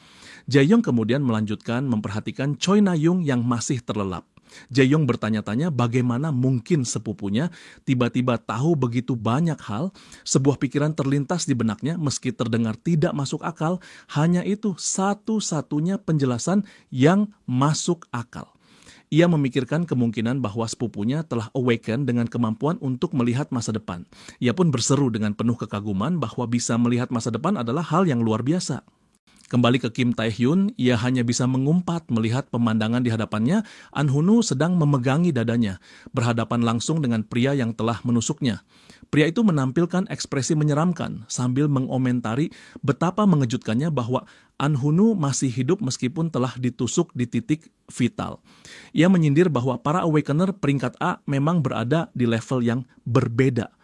Jae-young kemudian melanjutkan memperhatikan Choi Na-yung yang masih terlelap. Jae-young bertanya-tanya bagaimana mungkin sepupunya tiba-tiba tahu begitu banyak hal. Sebuah pikiran terlintas di benaknya meski terdengar tidak masuk akal. Hanya itu satu-satunya penjelasan yang masuk akal. Ia memikirkan kemungkinan bahwa sepupunya telah awaken dengan kemampuan untuk melihat masa depan. Ia pun berseru dengan penuh kekaguman bahwa bisa melihat masa depan adalah hal yang luar biasa. Kembali ke Kim Tae-hyun, ia hanya bisa mengumpat melihat pemandangan di hadapannya. An Hun-woo sedang memegangi dadanya, berhadapan langsung dengan pria yang telah menusuknya. Pria itu menampilkan ekspresi menyeramkan sambil mengomentari betapa mengejutkannya bahwa An Hun-woo masih hidup meskipun telah ditusuk di titik vital. Ia menyindir bahwa para awakener peringkat A memang berada di level yang berbeda.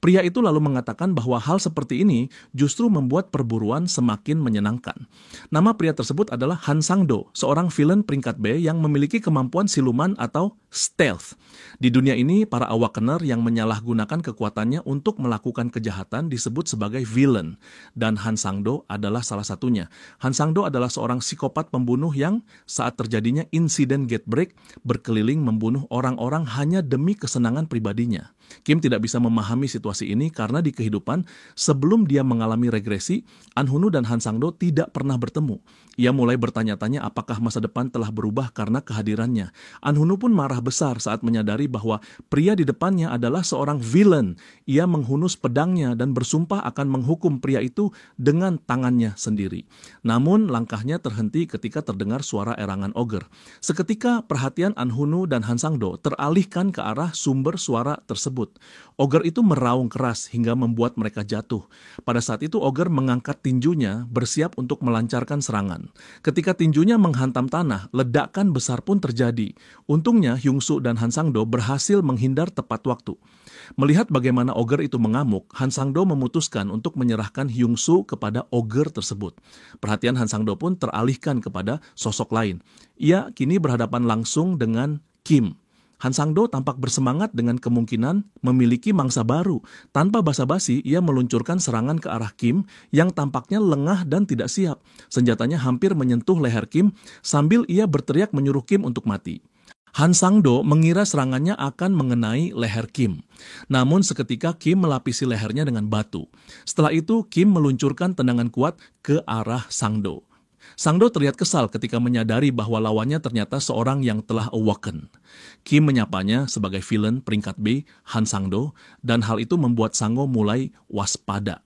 Pria itu lalu mengatakan bahwa hal seperti ini justru membuat perburuan semakin menyenangkan. Nama pria tersebut adalah Han Sang-do, seorang villain peringkat B yang memiliki kemampuan siluman atau stealth. Di dunia ini, para awakener yang menyalahgunakan kekuatannya untuk melakukan kejahatan disebut sebagai villain, dan Han Sang-do adalah salah satunya. Han Sang-do adalah seorang psikopat pembunuh yang saat terjadinya insiden Gatebreak berkeliling membunuh orang-orang hanya demi kesenangan pribadinya. Kim tidak bisa memahami situasi ini karena di kehidupan sebelum dia mengalami regresi, An Hun-woo dan Han Sang-do tidak pernah bertemu. Ia mulai bertanya-tanya apakah masa depan telah berubah karena kehadirannya. An Hun-woo pun marah besar saat menyadari bahwa pria di depannya adalah seorang villain. Ia menghunus pedangnya dan bersumpah akan menghukum pria itu dengan tangannya sendiri. Namun langkahnya terhenti ketika terdengar suara erangan ogre. Seketika perhatian An Hun-woo dan Han Sang-do teralihkan ke arah sumber suara tersebut. Ogre itu meraung keras hingga membuat mereka jatuh. Pada saat itu ogre mengangkat tinjunya bersiap untuk melancarkan serangan. Ketika tinjunya menghantam tanah, ledakan besar pun terjadi. Untungnya Hyung-soo dan Han Sang-do berhasil menghindar tepat waktu. Melihat bagaimana ogre itu mengamuk, Han Sang-do memutuskan untuk menyerahkan Hyung-soo kepada ogre tersebut. Perhatian Han Sang-do pun teralihkan kepada sosok lain. Ia kini berhadapan langsung dengan Kim. Han Sang-do tampak bersemangat dengan kemungkinan memiliki mangsa baru. Tanpa basa-basi, ia meluncurkan serangan ke arah Kim yang tampaknya lengah dan tidak siap. Senjatanya hampir menyentuh leher Kim sambil ia berteriak menyuruh Kim untuk mati. Han Sang-do mengira serangannya akan mengenai leher Kim. Namun seketika Kim melapisi lehernya dengan batu. Setelah itu, Kim meluncurkan tendangan kuat ke arah Sang-do. Sang-do terlihat kesal ketika menyadari bahwa lawannya ternyata seorang yang telah awaken. Kim menyapanya sebagai villain peringkat B, Han Sang-do, dan hal itu membuat Sang-do mulai waspada.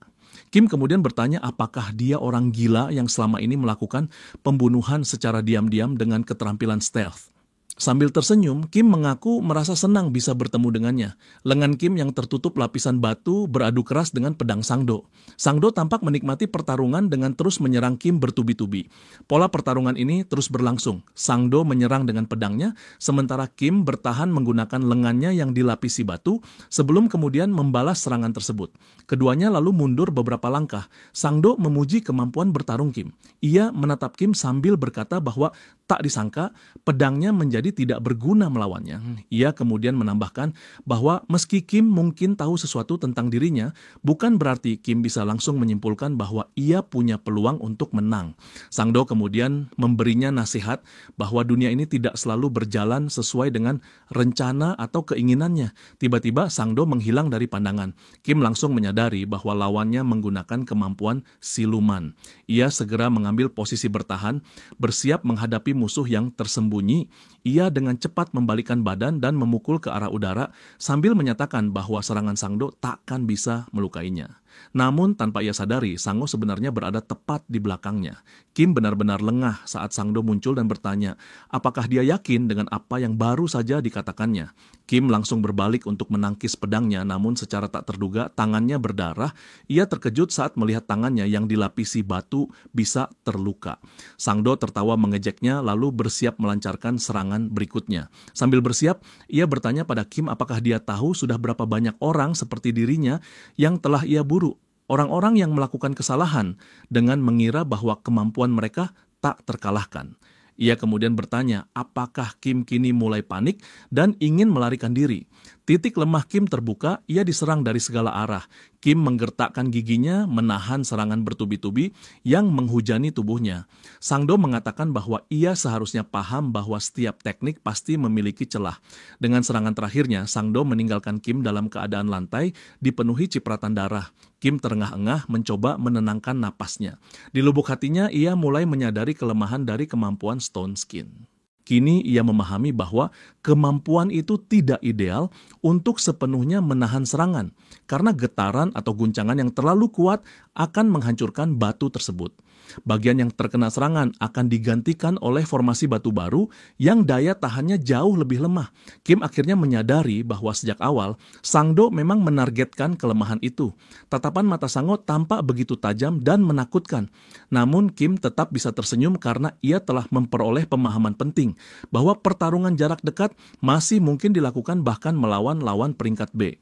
Kim kemudian bertanya apakah dia orang gila yang selama ini melakukan pembunuhan secara diam-diam dengan keterampilan stealth. Sambil tersenyum, Kim mengaku merasa senang bisa bertemu dengannya. Lengan Kim yang tertutup lapisan batu beradu keras dengan pedang Sang-do. Sang-do tampak menikmati pertarungan dengan terus menyerang Kim bertubi-tubi. Pola pertarungan ini terus berlangsung. Sang-do menyerang dengan pedangnya, sementara Kim bertahan menggunakan lengannya yang dilapisi batu sebelum kemudian membalas serangan tersebut. Keduanya lalu mundur beberapa langkah. Sang-do memuji kemampuan bertarung Kim. Ia menatap Kim sambil berkata bahwa tak disangka pedangnya menjadi tidak berguna melawannya. Ia kemudian menambahkan bahwa meski Kim mungkin tahu sesuatu tentang dirinya, bukan berarti Kim bisa langsung menyimpulkan bahwa ia punya peluang untuk menang. Sang-do kemudian memberinya nasihat bahwa dunia ini tidak selalu berjalan sesuai dengan rencana atau keinginannya. Tiba-tiba Sang-do menghilang dari pandangan. Kim langsung menyadari bahwa lawannya menggunakan kemampuan siluman. Ia segera mengambil posisi bertahan, bersiap menghadapi musuh yang tersembunyi. Ia dengan cepat membalikkan badan dan memukul ke arah udara sambil menyatakan bahwa serangan Sang-do takkan bisa melukainya. Namun tanpa ia sadari, Sang Do sebenarnya berada tepat di belakangnya. Kim benar-benar lengah saat Sang Do muncul dan bertanya, apakah dia yakin dengan apa yang baru saja dikatakannya. Kim langsung berbalik untuk menangkis pedangnya, namun secara tak terduga tangannya berdarah. Ia terkejut saat melihat tangannya yang dilapisi batu bisa terluka. Sang Do tertawa mengejeknya lalu bersiap melancarkan serangan berikutnya. Sambil bersiap, ia bertanya pada Kim apakah dia tahu sudah berapa banyak orang seperti dirinya yang telah ia buru. Orang-orang yang melakukan kesalahan dengan mengira bahwa kemampuan mereka tak terkalahkan. Ia kemudian bertanya, apakah Kim kini mulai panik dan ingin melarikan diri. Titik lemah Kim terbuka, ia diserang dari segala arah. Kim menggertakkan giginya, menahan serangan bertubi-tubi yang menghujani tubuhnya. Sang Do mengatakan bahwa ia seharusnya paham bahwa setiap teknik pasti memiliki celah. Dengan serangan terakhirnya, Sang Do meninggalkan Kim dalam keadaan lantai dipenuhi cipratan darah. Kim terengah-engah mencoba menenangkan napasnya. Di lubuk hatinya, ia mulai menyadari kelemahan dari kemampuan Stone Skin. Kini ia memahami bahwa kemampuan itu tidak ideal untuk sepenuhnya menahan serangan, karena getaran atau guncangan yang terlalu kuat akan menghancurkan batu tersebut. Bagian yang terkena serangan akan digantikan oleh formasi batu baru yang daya tahannya jauh lebih lemah. Kim akhirnya menyadari bahwa sejak awal, Sang Do memang menargetkan kelemahan itu. Tatapan mata Sang Do tampak begitu tajam dan menakutkan. Namun Kim tetap bisa tersenyum karena ia telah memperoleh pemahaman penting bahwa pertarungan jarak dekat masih mungkin dilakukan bahkan melawan lawan peringkat B.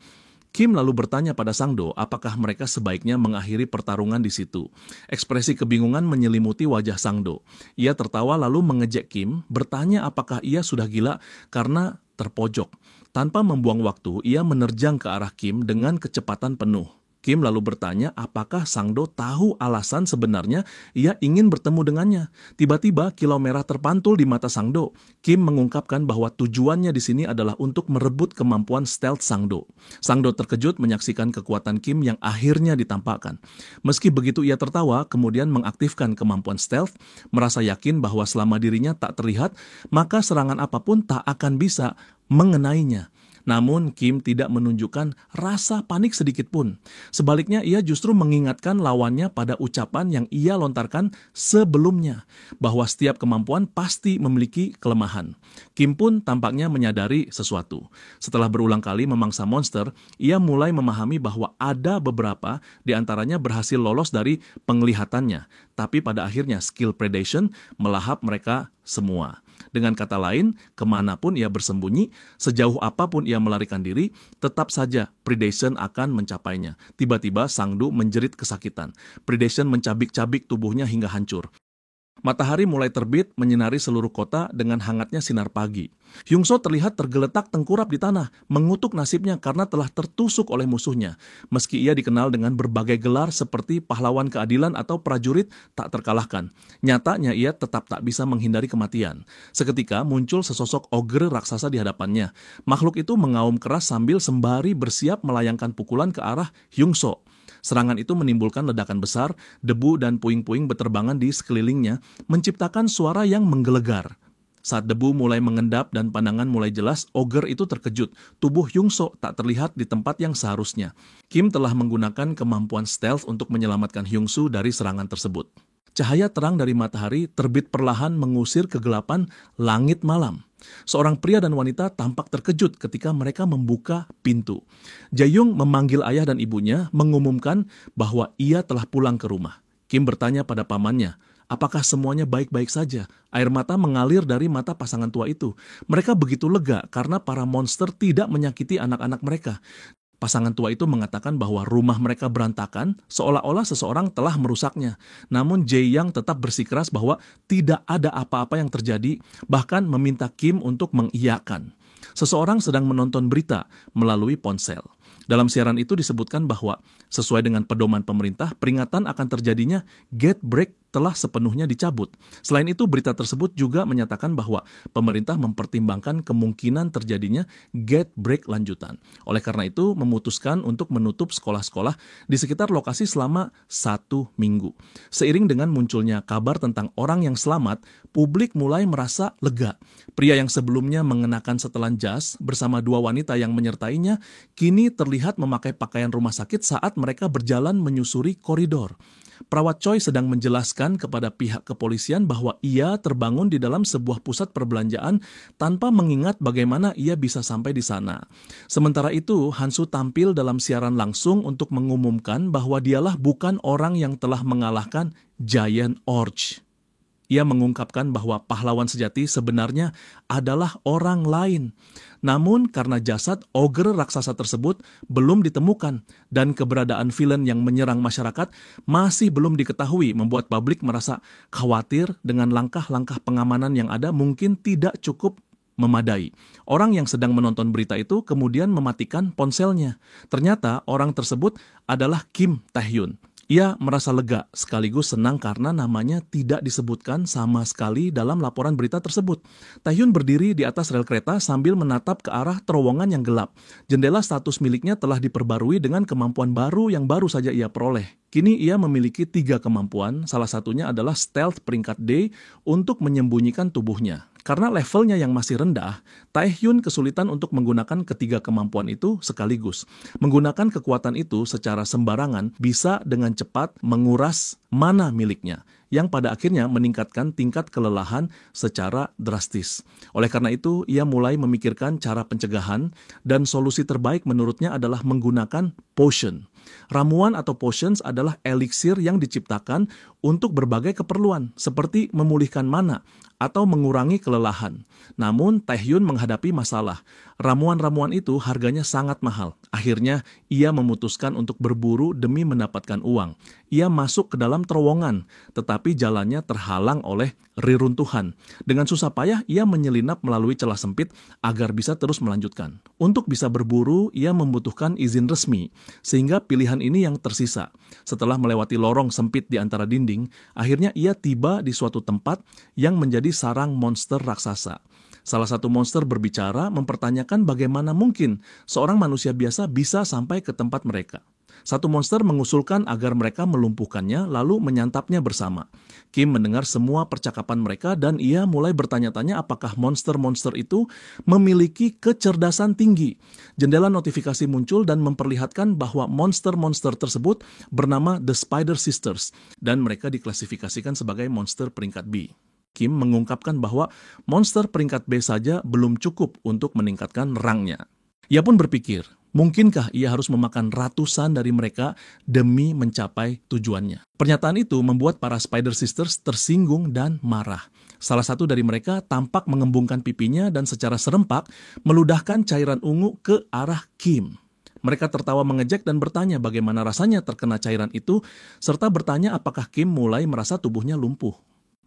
Kim lalu bertanya pada Sang Do apakah mereka sebaiknya mengakhiri pertarungan di situ. Ekspresi kebingungan menyelimuti wajah Sang Do. Ia tertawa lalu mengejek Kim, bertanya apakah ia sudah gila karena terpojok. Tanpa membuang waktu, ia menerjang ke arah Kim dengan kecepatan penuh. Kim lalu bertanya apakah Sang Do tahu alasan sebenarnya ia ingin bertemu dengannya. Tiba-tiba kilau merah terpantul di mata Sang Do. Kim mengungkapkan bahwa tujuannya di sini adalah untuk merebut kemampuan stealth Sang Do. Sang Do terkejut menyaksikan kekuatan Kim yang akhirnya ditampakkan. Meski begitu ia tertawa, kemudian mengaktifkan kemampuan stealth, merasa yakin bahwa selama dirinya tak terlihat, maka serangan apapun tak akan bisa mengenainya. Namun Kim tidak menunjukkan rasa panik sedikit pun. Sebaliknya ia justru mengingatkan lawannya pada ucapan yang ia lontarkan sebelumnya, bahwa setiap kemampuan pasti memiliki kelemahan. Kim pun tampaknya menyadari sesuatu. Setelah berulang kali memangsa monster, ia mulai memahami bahwa ada beberapa di antaranya berhasil lolos dari penglihatannya, tapi pada akhirnya skill predation melahap mereka semua. Dengan kata lain, kemanapun ia bersembunyi, sejauh apapun ia melarikan diri, tetap saja predation akan mencapainya. Tiba-tiba Sang Do menjerit kesakitan. Predation mencabik-cabik tubuhnya hingga hancur. Matahari mulai terbit menyinari seluruh kota dengan hangatnya sinar pagi. Hyung-soo terlihat tergeletak tengkurap di tanah, mengutuk nasibnya karena telah tertusuk oleh musuhnya. Meski ia dikenal dengan berbagai gelar seperti pahlawan keadilan atau prajurit tak terkalahkan, nyatanya ia tetap tak bisa menghindari kematian. Seketika muncul sesosok ogre raksasa di hadapannya. Makhluk itu mengaum keras sambil sembari bersiap melayangkan pukulan ke arah Hyung-soo. Serangan itu menimbulkan ledakan besar, debu dan puing-puing beterbangan di sekelilingnya, menciptakan suara yang menggelegar. Saat debu mulai mengendap dan pandangan mulai jelas, ogre itu terkejut. Tubuh Hyung-soo tak terlihat di tempat yang seharusnya. Kim telah menggunakan kemampuan stealth untuk menyelamatkan Hyung-soo dari serangan tersebut. Cahaya terang dari matahari terbit perlahan mengusir kegelapan langit malam. Seorang pria dan wanita tampak terkejut ketika mereka membuka pintu. Jae-young memanggil ayah dan ibunya, mengumumkan bahwa ia telah pulang ke rumah. Kim bertanya pada pamannya, apakah semuanya baik-baik saja? Air mata mengalir dari mata pasangan tua itu. Mereka begitu lega karena para monster tidak menyakiti anak-anak mereka. Pasangan tua itu mengatakan bahwa rumah mereka berantakan, seolah-olah seseorang telah merusaknya. Namun Jae-young tetap bersikeras bahwa tidak ada apa-apa yang terjadi, bahkan meminta Kim untuk mengiyakan. Seseorang sedang menonton berita melalui ponsel. Dalam siaran itu disebutkan bahwa sesuai dengan pedoman pemerintah, peringatan akan terjadinya gate break telah sepenuhnya dicabut. Selain itu, berita tersebut juga menyatakan bahwa pemerintah mempertimbangkan kemungkinan terjadinya gate break lanjutan. Oleh karena itu, memutuskan untuk menutup sekolah-sekolah di sekitar lokasi selama 1 minggu. Seiring dengan munculnya kabar tentang orang yang selamat, publik mulai merasa lega. Pria yang sebelumnya mengenakan setelan jas bersama 2 wanita yang menyertainya, kini terlihat memakai pakaian rumah sakit saat mereka berjalan menyusuri koridor. Perawat Choi sedang menjelaskan kepada pihak kepolisian bahwa ia terbangun di dalam sebuah pusat perbelanjaan tanpa mengingat bagaimana ia bisa sampai di sana. Sementara itu, Hansu tampil dalam siaran langsung untuk mengumumkan bahwa dialah bukan orang yang telah mengalahkan Giant Orge. Ia mengungkapkan bahwa pahlawan sejati sebenarnya adalah orang lain. Namun karena jasad ogre raksasa tersebut belum ditemukan dan keberadaan villain yang menyerang masyarakat masih belum diketahui, membuat publik merasa khawatir dengan langkah-langkah pengamanan yang ada mungkin tidak cukup memadai. Orang yang sedang menonton berita itu kemudian mematikan ponselnya. Ternyata orang tersebut adalah Kim Tae-hyun. Ia merasa lega sekaligus senang karena namanya tidak disebutkan sama sekali dalam laporan berita tersebut. Tae-hyun berdiri di atas rel kereta sambil menatap ke arah terowongan yang gelap. Jendela status miliknya telah diperbarui dengan kemampuan baru yang baru saja ia peroleh. Kini ia memiliki 3 kemampuan, salah satunya adalah stealth peringkat D untuk menyembunyikan tubuhnya. Karena levelnya yang masih rendah, Tae-hyun kesulitan untuk menggunakan ketiga kemampuan itu sekaligus. Menggunakan kekuatan itu secara sembarangan bisa dengan cepat menguras mana miliknya, yang pada akhirnya meningkatkan tingkat kelelahan secara drastis. Oleh karena itu, ia mulai memikirkan cara pencegahan dan solusi terbaik menurutnya adalah menggunakan potion. Ramuan atau potions adalah eliksir yang diciptakan untuk berbagai keperluan, seperti memulihkan mana atau mengurangi kelelahan. Namun, Tae-hyun menghadapi masalah. Ramuan-ramuan itu harganya sangat mahal. Akhirnya, ia memutuskan untuk berburu demi mendapatkan uang. Ia masuk ke dalam terowongan, tetapi jalannya terhalang oleh reruntuhan. Dengan susah payah, ia menyelinap melalui celah sempit agar bisa terus melanjutkan. Untuk bisa berburu, ia membutuhkan izin resmi, sehingga pilihan ini yang tersisa. Setelah melewati lorong sempit di antara dinding, akhirnya ia tiba di suatu tempat yang menjadi sarang monster raksasa. Salah satu monster berbicara mempertanyakan bagaimana mungkin seorang manusia biasa bisa sampai ke tempat mereka. Satu monster mengusulkan agar mereka melumpuhkannya lalu menyantapnya bersama. Kim mendengar semua percakapan mereka dan ia mulai bertanya-tanya apakah monster-monster itu memiliki kecerdasan tinggi. Jendela notifikasi muncul dan memperlihatkan bahwa monster-monster tersebut bernama The Spider Sisters dan mereka diklasifikasikan sebagai monster peringkat B. Kim mengungkapkan bahwa monster peringkat B saja belum cukup untuk meningkatkan rangnya. Ia pun berpikir, mungkinkah ia harus memakan ratusan dari mereka demi mencapai tujuannya? Pernyataan itu membuat para Spider Sisters tersinggung dan marah. Salah satu dari mereka tampak mengembungkan pipinya dan secara serempak meludahkan cairan ungu ke arah Kim. Mereka tertawa mengejek dan bertanya bagaimana rasanya terkena cairan itu, serta bertanya apakah Kim mulai merasa tubuhnya lumpuh.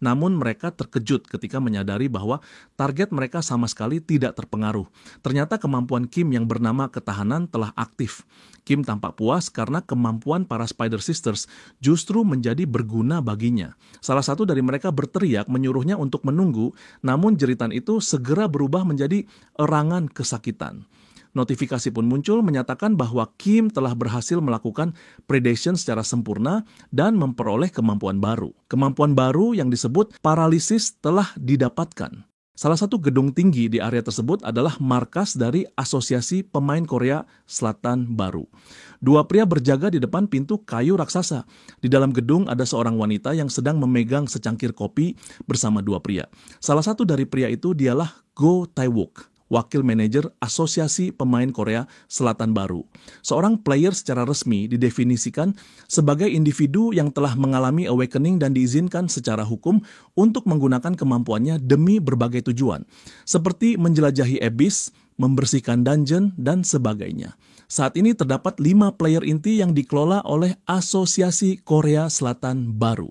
Namun mereka terkejut ketika menyadari bahwa target mereka sama sekali tidak terpengaruh. Ternyata kemampuan Kim yang bernama ketahanan telah aktif. Kim tampak puas karena kemampuan para Spider Sisters justru menjadi berguna baginya. Salah satu dari mereka berteriak menyuruhnya untuk menunggu, namun jeritan itu segera berubah menjadi erangan kesakitan. Notifikasi pun muncul menyatakan bahwa Kim telah berhasil melakukan predation secara sempurna dan memperoleh kemampuan baru. Kemampuan baru yang disebut paralisis telah didapatkan. Salah satu gedung tinggi di area tersebut adalah markas dari Asosiasi Pemain Korea Selatan Baru. 2 pria berjaga di depan pintu kayu raksasa. Di dalam gedung ada seorang wanita yang sedang memegang secangkir kopi bersama 2 pria. Salah satu dari pria itu dialah Go Tae-wook, wakil manajer Asosiasi Pemain Korea Selatan Baru. Seorang player secara resmi didefinisikan sebagai individu yang telah mengalami awakening dan diizinkan secara hukum untuk menggunakan kemampuannya demi berbagai tujuan, seperti menjelajahi abyss, membersihkan dungeon, dan sebagainya. Saat ini terdapat 5 player inti yang dikelola oleh Asosiasi Korea Selatan Baru.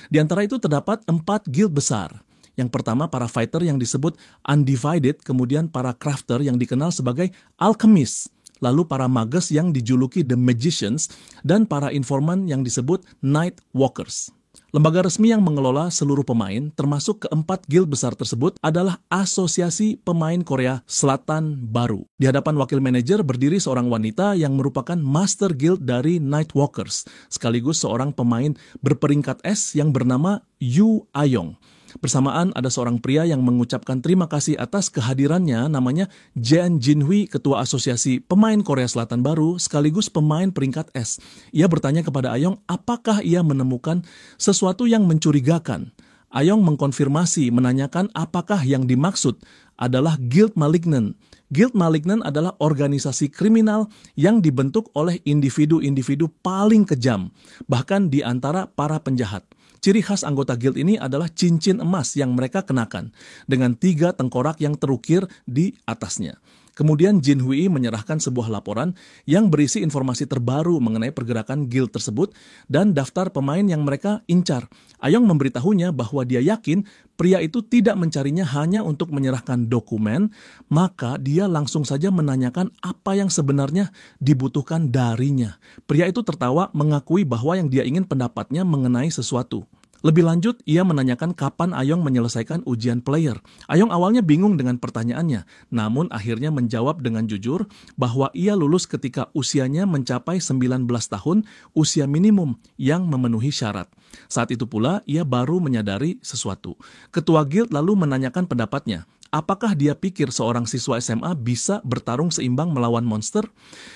Di antara itu terdapat 4 guild besar. Yang pertama para fighter yang disebut Undivided, kemudian para crafter yang dikenal sebagai Alchemist, lalu para mages yang dijuluki The Magicians, dan para informan yang disebut Night Walkers. Lembaga resmi yang mengelola seluruh pemain, termasuk keempat guild besar tersebut, adalah Asosiasi Pemain Korea Selatan Baru. Di hadapan wakil manajer berdiri seorang wanita yang merupakan Master Guild dari Nightwalkers, sekaligus seorang pemain berperingkat S yang bernama Yu Ayong. Bersamaan ada seorang pria yang mengucapkan terima kasih atas kehadirannya, namanya Jean Jinhui, ketua Asosiasi Pemain Korea Selatan Baru sekaligus pemain peringkat S. Ia bertanya kepada Ayong apakah ia menemukan sesuatu yang mencurigakan. Ayong mengkonfirmasi, menanyakan apakah yang dimaksud adalah Guild Malignant. Guild Malignant adalah organisasi kriminal yang dibentuk oleh individu-individu paling kejam, bahkan di antara para penjahat. Ciri khas anggota guild ini adalah cincin emas yang mereka kenakan, dengan 3 tengkorak yang terukir di atasnya. Kemudian Jin Hui menyerahkan sebuah laporan yang berisi informasi terbaru mengenai pergerakan guild tersebut dan daftar pemain yang mereka incar. Ayong memberitahunya bahwa dia yakin pria itu tidak mencarinya hanya untuk menyerahkan dokumen, maka dia langsung saja menanyakan apa yang sebenarnya dibutuhkan darinya. Pria itu tertawa mengakui bahwa yang dia ingin pendapatnya mengenai sesuatu. Lebih lanjut, ia menanyakan kapan Ayong menyelesaikan ujian player. Ayong awalnya bingung dengan pertanyaannya, namun akhirnya menjawab dengan jujur bahwa ia lulus ketika usianya mencapai 19 tahun, usia minimum yang memenuhi syarat. Saat itu pula, ia baru menyadari sesuatu. Ketua guild lalu menanyakan pendapatnya. Apakah dia pikir seorang siswa SMA bisa bertarung seimbang melawan monster?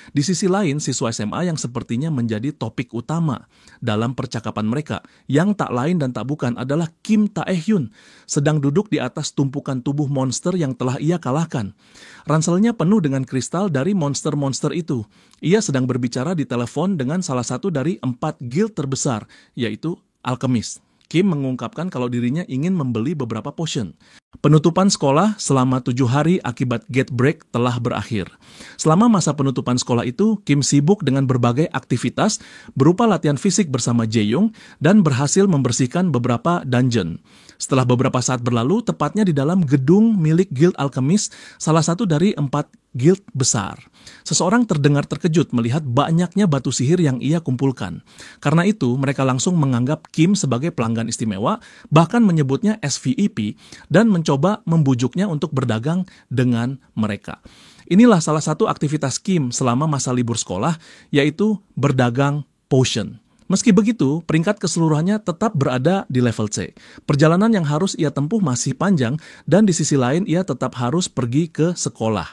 Di sisi lain, siswa SMA yang sepertinya menjadi topik utama dalam percakapan mereka, yang tak lain dan tak bukan adalah Kim Tae-hyun, sedang duduk di atas tumpukan tubuh monster yang telah ia kalahkan. Ranselnya penuh dengan kristal dari monster-monster itu. Ia sedang berbicara di telepon dengan salah satu dari 4 guild terbesar, yaitu Alchemist. Kim mengungkapkan kalau dirinya ingin membeli beberapa potion. Penutupan sekolah selama 7 hari akibat gate break telah berakhir. Selama masa penutupan sekolah itu, Kim sibuk dengan berbagai aktivitas berupa latihan fisik bersama Jae-young dan berhasil membersihkan beberapa dungeon. Setelah beberapa saat berlalu, tepatnya di dalam gedung milik Guild Alchemist, salah satu dari 4 guild besar. Seseorang terdengar terkejut melihat banyaknya batu sihir yang ia kumpulkan. Karena itu, mereka langsung menganggap Kim sebagai pelanggan istimewa, bahkan menyebutnya SVIP, dan mencoba membujuknya untuk berdagang dengan mereka. Inilah salah satu aktivitas Kim selama masa libur sekolah, yaitu berdagang potion. Meski begitu, peringkat keseluruhannya tetap berada di level C. Perjalanan yang harus ia tempuh masih panjang, dan di sisi lain ia tetap harus pergi ke sekolah.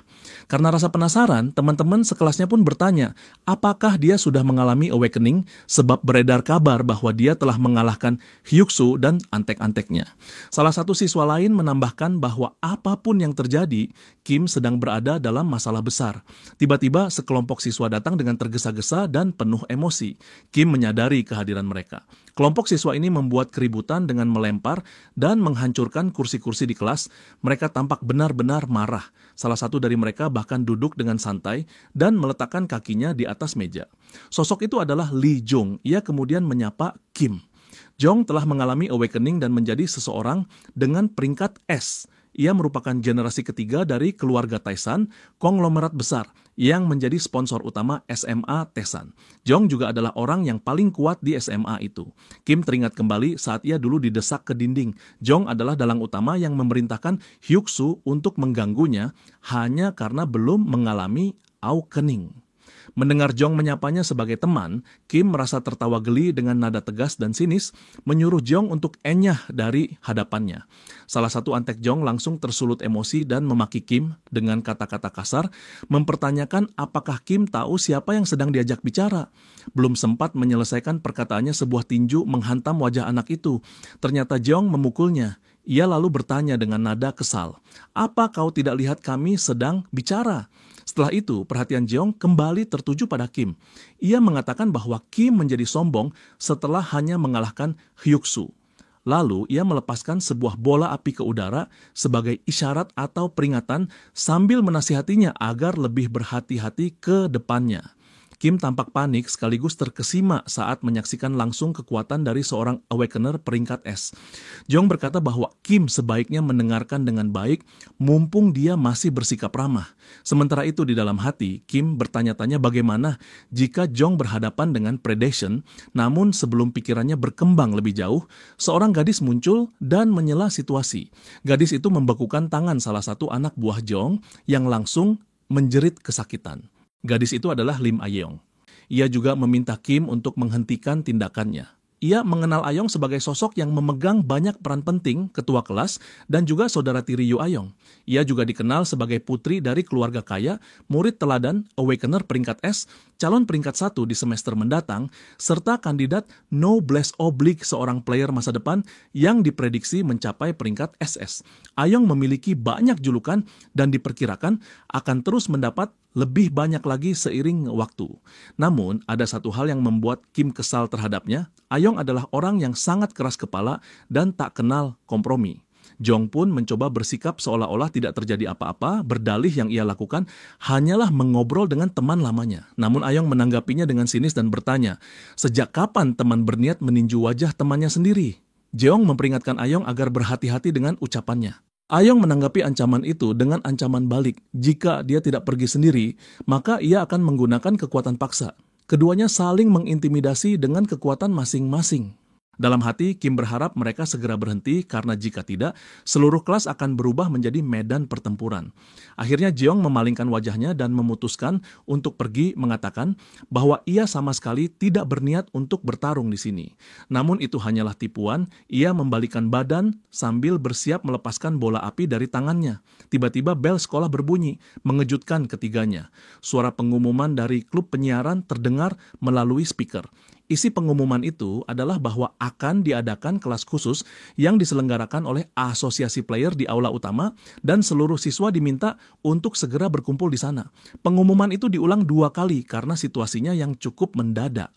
Karena rasa penasaran, teman-teman sekelasnya pun bertanya, apakah dia sudah mengalami awakening sebab beredar kabar bahwa dia telah mengalahkan Hyuksu dan antek-anteknya. Salah satu siswa lain menambahkan bahwa apapun yang terjadi, Kim sedang berada dalam masalah besar. Tiba-tiba sekelompok siswa datang dengan tergesa-gesa dan penuh emosi. Kim menyadari kehadiran mereka. Kelompok siswa ini membuat keributan dengan melempar dan menghancurkan kursi-kursi di kelas. Mereka tampak benar-benar marah. Salah satu dari mereka bahkan duduk dengan santai dan meletakkan kakinya di atas meja. Sosok itu adalah Lee Jong. Ia kemudian menyapa Kim. Jong telah mengalami awakening dan menjadi seseorang dengan peringkat S. Ia merupakan generasi ketiga dari keluarga Taesan, konglomerat besar, yang menjadi sponsor utama SMA Taesan. Jong juga adalah orang yang paling kuat di SMA itu. Kim teringat kembali saat ia dulu didesak ke dinding. Jong adalah dalang utama yang memerintahkan Hyuksu untuk mengganggunya hanya karena belum mengalami awakening. Mendengar Jong menyapanya sebagai teman, Kim merasa tertawa geli dengan nada tegas dan sinis, menyuruh Jong untuk enyah dari hadapannya. Salah satu antek Jong langsung tersulut emosi dan memaki Kim dengan kata-kata kasar, mempertanyakan apakah Kim tahu siapa yang sedang diajak bicara. Belum sempat menyelesaikan perkataannya, sebuah tinju menghantam wajah anak itu. Ternyata Jong memukulnya. Ia lalu bertanya dengan nada kesal, "Apa kau tidak lihat kami sedang bicara?" Setelah itu, perhatian Jeong kembali tertuju pada Kim. Ia mengatakan bahwa Kim menjadi sombong setelah hanya mengalahkan Hyuksu. Lalu, ia melepaskan sebuah bola api ke udara sebagai isyarat atau peringatan sambil menasihatinya agar lebih berhati-hati ke depannya. Kim tampak panik sekaligus terkesima saat menyaksikan langsung kekuatan dari seorang Awakener peringkat S. Jong berkata bahwa Kim sebaiknya mendengarkan dengan baik mumpung dia masih bersikap ramah. Sementara itu di dalam hati, Kim bertanya-tanya bagaimana jika Jong berhadapan dengan predation, namun sebelum pikirannya berkembang lebih jauh, seorang gadis muncul dan menyela situasi. Gadis itu membekukan tangan salah satu anak buah Jong yang langsung menjerit kesakitan. Gadis itu adalah Lim Ayeong. Ia juga meminta Kim untuk menghentikan tindakannya. Ia mengenal Ayong sebagai sosok yang memegang banyak peran penting, ketua kelas, dan juga saudara tiri Yu Ayong. Ia juga dikenal sebagai putri dari keluarga kaya, murid teladan, Awakener peringkat S, calon peringkat 1 di semester mendatang, serta kandidat noblesse oblige seorang player masa depan yang diprediksi mencapai peringkat SS. Ayong memiliki banyak julukan dan diperkirakan akan terus mendapat lebih banyak lagi seiring waktu. Namun, ada satu hal yang membuat Kim kesal terhadapnya. Ayong adalah orang yang sangat keras kepala dan tak kenal kompromi. Jong pun mencoba bersikap seolah-olah tidak terjadi apa-apa, berdalih yang ia lakukan hanyalah mengobrol dengan teman lamanya. Namun Ayong menanggapinya dengan sinis dan bertanya, sejak kapan teman berniat meninju wajah temannya sendiri? Jeong memperingatkan Ayong agar berhati-hati dengan ucapannya. Ayong menanggapi ancaman itu dengan ancaman balik. Jika dia tidak pergi sendiri, maka ia akan menggunakan kekuatan paksa. Keduanya saling mengintimidasi dengan kekuatan masing-masing. Dalam hati, Kim berharap mereka segera berhenti karena jika tidak, seluruh kelas akan berubah menjadi medan pertempuran. Akhirnya Jeong memalingkan wajahnya dan memutuskan untuk pergi mengatakan bahwa ia sama sekali tidak berniat untuk bertarung di sini. Namun itu hanyalah tipuan, ia membalikkan badan sambil bersiap melepaskan bola api dari tangannya. Tiba-tiba bel sekolah berbunyi, mengejutkan ketiganya. Suara pengumuman dari klub penyiaran terdengar melalui speaker. Isi pengumuman itu adalah bahwa akan diadakan kelas khusus yang diselenggarakan oleh asosiasi player di aula utama dan seluruh siswa diminta untuk segera berkumpul di sana. Pengumuman itu diulang 2 kali karena situasinya yang cukup mendadak.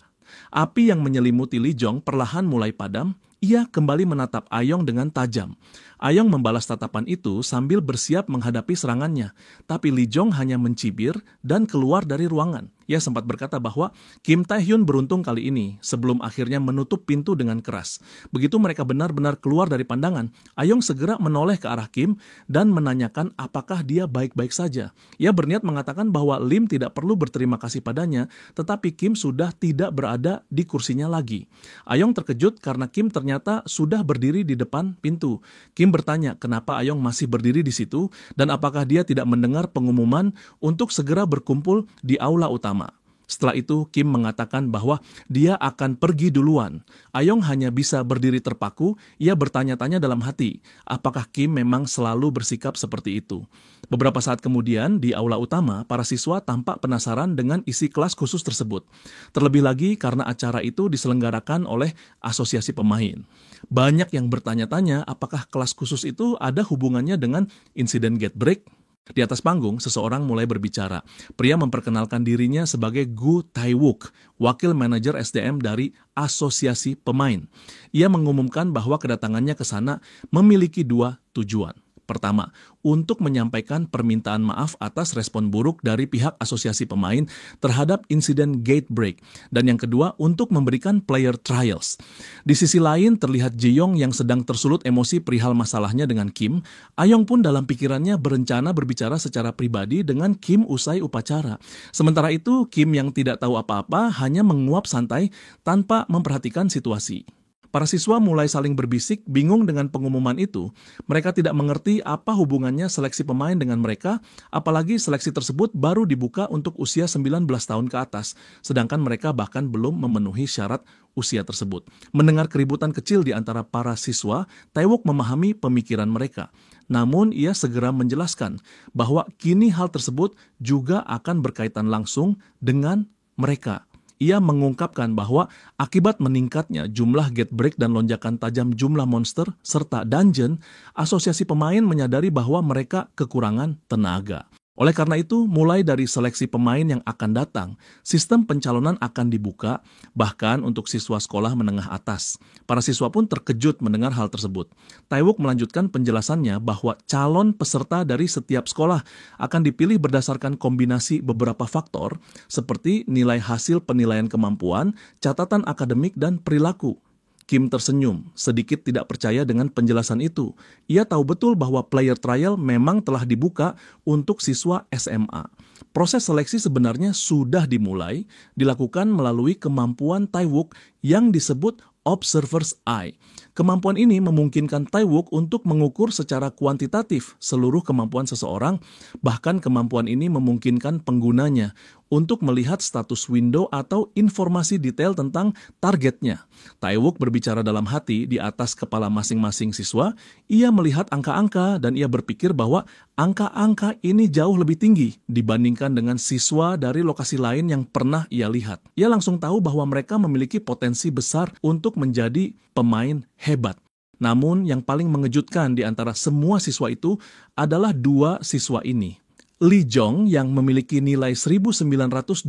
Api yang menyelimuti Lee Jong perlahan mulai padam. Ia kembali menatap Ayong dengan tajam. Ayong membalas tatapan itu sambil bersiap menghadapi serangannya. Tapi Lee Jong hanya mencibir dan keluar dari ruangan. Ia sempat berkata bahwa Kim Tae-hyun beruntung kali ini sebelum akhirnya menutup pintu dengan keras. Begitu mereka benar-benar keluar dari pandangan, Ayong segera menoleh ke arah Kim dan menanyakan apakah dia baik-baik saja. Ia berniat mengatakan bahwa Lim tidak perlu berterima kasih padanya, tetapi Kim sudah tidak berada di kursinya lagi. Ayong terkejut karena Kim ternyata sudah berdiri di depan pintu. Kim bertanya kenapa Ayong masih berdiri di situ dan apakah dia tidak mendengar pengumuman untuk segera berkumpul di aula utama. Setelah itu, Kim mengatakan bahwa dia akan pergi duluan. Ayong hanya bisa berdiri terpaku, ia bertanya-tanya dalam hati, apakah Kim memang selalu bersikap seperti itu. Beberapa saat kemudian, di aula utama, para siswa tampak penasaran dengan isi kelas khusus tersebut. Terlebih lagi karena acara itu diselenggarakan oleh asosiasi pemain. Banyak yang bertanya-tanya apakah kelas khusus itu ada hubungannya dengan insiden gate break. Di atas panggung, seseorang mulai berbicara. Pria memperkenalkan dirinya sebagai Gu Tae-wook, wakil manajer SDM dari Asosiasi Pemain. Ia mengumumkan bahwa kedatangannya ke sana memiliki 2 tujuan. Pertama, untuk menyampaikan permintaan maaf atas respon buruk dari pihak asosiasi pemain terhadap insiden gate break. Dan yang kedua, untuk memberikan player trials. Di sisi lain, terlihat Ji-young yang sedang tersulut emosi perihal masalahnya dengan Kim. Ayong pun dalam pikirannya berencana berbicara secara pribadi dengan Kim usai upacara. Sementara itu, Kim yang tidak tahu apa-apa hanya menguap santai tanpa memperhatikan situasi. Para siswa mulai saling berbisik, bingung dengan pengumuman itu. Mereka tidak mengerti apa hubungannya seleksi pemain dengan mereka, apalagi seleksi tersebut baru dibuka untuk usia 19 tahun ke atas, sedangkan mereka bahkan belum memenuhi syarat usia tersebut. Mendengar keributan kecil di antara para siswa, Tae-wook memahami pemikiran mereka. Namun ia segera menjelaskan bahwa kini hal tersebut juga akan berkaitan langsung dengan mereka. Ia mengungkapkan bahwa akibat meningkatnya jumlah gate break dan lonjakan tajam jumlah monster serta dungeon, asosiasi pemain menyadari bahwa mereka kekurangan tenaga. Oleh karena itu, mulai dari seleksi pemain yang akan datang, sistem pencalonan akan dibuka, bahkan untuk siswa sekolah menengah atas. Para siswa pun terkejut mendengar hal tersebut. Tae-wook melanjutkan penjelasannya bahwa calon peserta dari setiap sekolah akan dipilih berdasarkan kombinasi beberapa faktor, seperti nilai hasil penilaian kemampuan, catatan akademik, dan perilaku. Kim tersenyum, sedikit tidak percaya dengan penjelasan itu. Ia tahu betul bahwa player trial memang telah dibuka untuk siswa SMA. Proses seleksi sebenarnya sudah dimulai, dilakukan melalui kemampuan Tae-wook yang disebut Observer's Eye. Kemampuan ini memungkinkan Tae-wook untuk mengukur secara kuantitatif seluruh kemampuan seseorang, bahkan kemampuan ini memungkinkan penggunanya untuk melihat status window atau informasi detail tentang targetnya. Tae-wook berbicara dalam hati di atas kepala masing-masing siswa. Ia melihat angka-angka dan ia berpikir bahwa angka-angka ini jauh lebih tinggi dibandingkan dengan siswa dari lokasi lain yang pernah ia lihat. Ia langsung tahu bahwa mereka memiliki potensi besar untuk menjadi pemain hebat. Namun yang paling mengejutkan di antara semua siswa itu adalah dua siswa ini. Lee Jong yang memiliki nilai 1924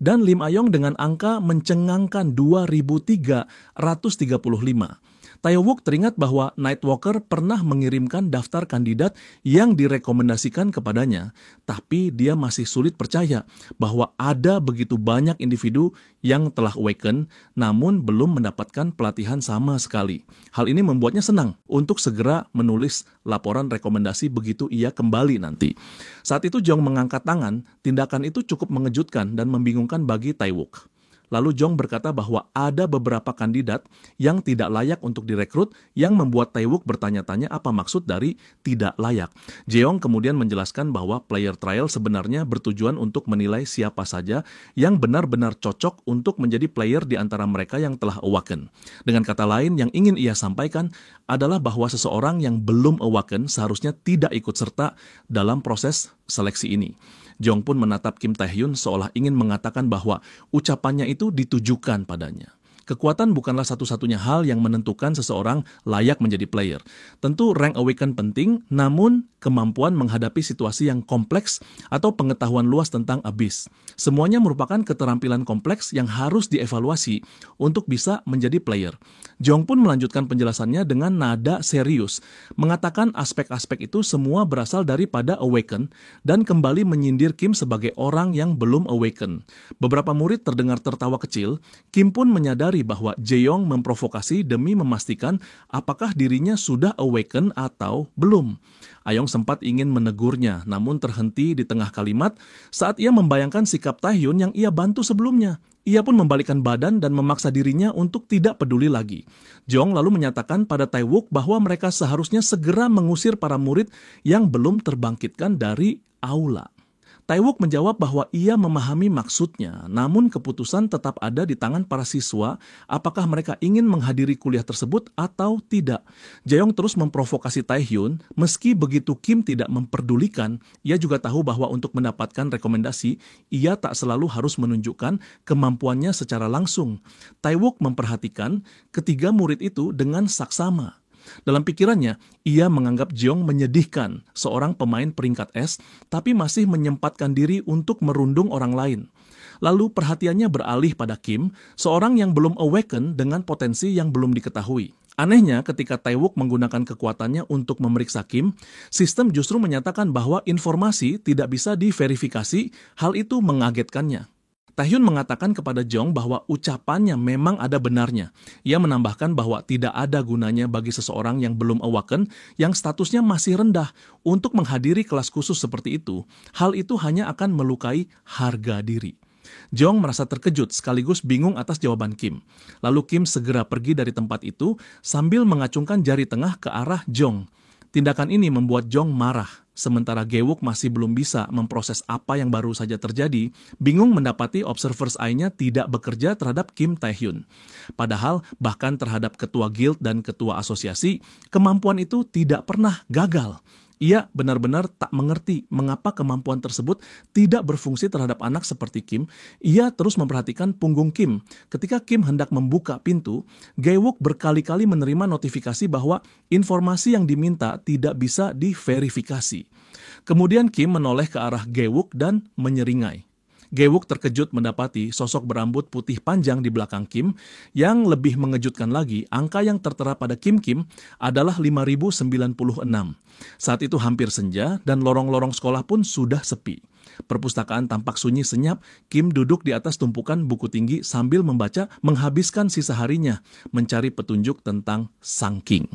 dan Lim Ah-yong dengan angka mencengangkan 2335. Tae-wook teringat bahwa Nightwalker pernah mengirimkan daftar kandidat yang direkomendasikan kepadanya, tapi dia masih sulit percaya bahwa ada begitu banyak individu yang telah awaken namun belum mendapatkan pelatihan sama sekali. Hal ini membuatnya senang untuk segera menulis laporan rekomendasi begitu ia kembali nanti. Saat itu Jong mengangkat tangan, tindakan itu cukup mengejutkan dan membingungkan bagi Tae-wook. Lalu Jong berkata bahwa ada beberapa kandidat yang tidak layak untuk direkrut yang membuat Tae-wook bertanya-tanya apa maksud dari tidak layak. Jeong kemudian menjelaskan bahwa player trial sebenarnya bertujuan untuk menilai siapa saja yang benar-benar cocok untuk menjadi player di antara mereka yang telah awaken. Dengan kata lain, yang ingin ia sampaikan adalah bahwa seseorang yang belum awaken seharusnya tidak ikut serta dalam proses seleksi ini. Jong pun menatap Kim Tae-hyun seolah ingin mengatakan bahwa ucapannya itu ditujukan padanya. Kekuatan bukanlah satu-satunya hal yang menentukan seseorang layak menjadi player. Tentu rank awaken penting, namun kemampuan menghadapi situasi yang kompleks atau pengetahuan luas tentang abyss. Semuanya merupakan keterampilan kompleks yang harus dievaluasi untuk bisa menjadi player. Jong pun melanjutkan penjelasannya dengan nada serius, mengatakan aspek-aspek itu semua berasal daripada awaken dan kembali menyindir Kim sebagai orang yang belum awaken. Beberapa murid terdengar tertawa kecil. Kim pun menyadari bahwa Jeong memprovokasi demi memastikan apakah dirinya sudah awaken atau belum. Ayong sempat ingin menegurnya, namun terhenti di tengah kalimat saat ia membayangkan sikap Tae-hyun yang ia bantu sebelumnya. Ia pun membalikkan badan dan memaksa dirinya untuk tidak peduli lagi. Jong lalu menyatakan pada Tae-wook bahwa mereka seharusnya segera mengusir para murid yang belum terbangkitkan dari aula. Tae-wook menjawab bahwa ia memahami maksudnya, namun keputusan tetap ada di tangan para siswa apakah mereka ingin menghadiri kuliah tersebut atau tidak. Jeong terus memprovokasi Tae-hyun, meski begitu Kim tidak memperdulikan, ia juga tahu bahwa untuk mendapatkan rekomendasi, ia tak selalu harus menunjukkan kemampuannya secara langsung. Tae-wook memperhatikan ketiga murid itu dengan saksama. Dalam pikirannya, ia menganggap Jeong menyedihkan, seorang pemain peringkat S, tapi masih menyempatkan diri untuk merundung orang lain. Lalu perhatiannya beralih pada Kim, seorang yang belum awaken dengan potensi yang belum diketahui. Anehnya, ketika Tae-wook menggunakan kekuatannya untuk memeriksa Kim, sistem justru menyatakan bahwa informasi tidak bisa diverifikasi. Hal itu mengagetkannya. Tae-hyun mengatakan kepada Jong bahwa ucapannya memang ada benarnya. Ia menambahkan bahwa tidak ada gunanya bagi seseorang yang belum awaken, yang statusnya masih rendah, untuk menghadiri kelas khusus seperti itu. Hal itu hanya akan melukai harga diri. Jong merasa terkejut sekaligus bingung atas jawaban Kim. Lalu Kim segera pergi dari tempat itu sambil mengacungkan jari tengah ke arah Jong. Tindakan ini membuat Jong marah. Sementara Gae-wook masih belum bisa memproses apa yang baru saja terjadi, bingung mendapati Observer's Eye-nya tidak bekerja terhadap Kim Tae-hyun. Padahal bahkan terhadap ketua guild dan ketua asosiasi, kemampuan itu tidak pernah gagal. Ia benar-benar tak mengerti mengapa kemampuan tersebut tidak berfungsi terhadap anak seperti Kim. Ia terus memperhatikan punggung Kim. Ketika Kim hendak membuka pintu, Gae-wook berkali-kali menerima notifikasi bahwa informasi yang diminta tidak bisa diverifikasi. Kemudian Kim menoleh ke arah Gae-wook dan menyeringai. Gae-wook terkejut mendapati sosok berambut putih panjang di belakang Kim. Yang lebih mengejutkan lagi, angka yang tertera pada Kim adalah 5096. Saat itu hampir senja dan lorong-lorong sekolah pun sudah sepi. Perpustakaan tampak sunyi senyap. Kim duduk di atas tumpukan buku tinggi sambil membaca, menghabiskan sisa harinya mencari petunjuk tentang Sang King.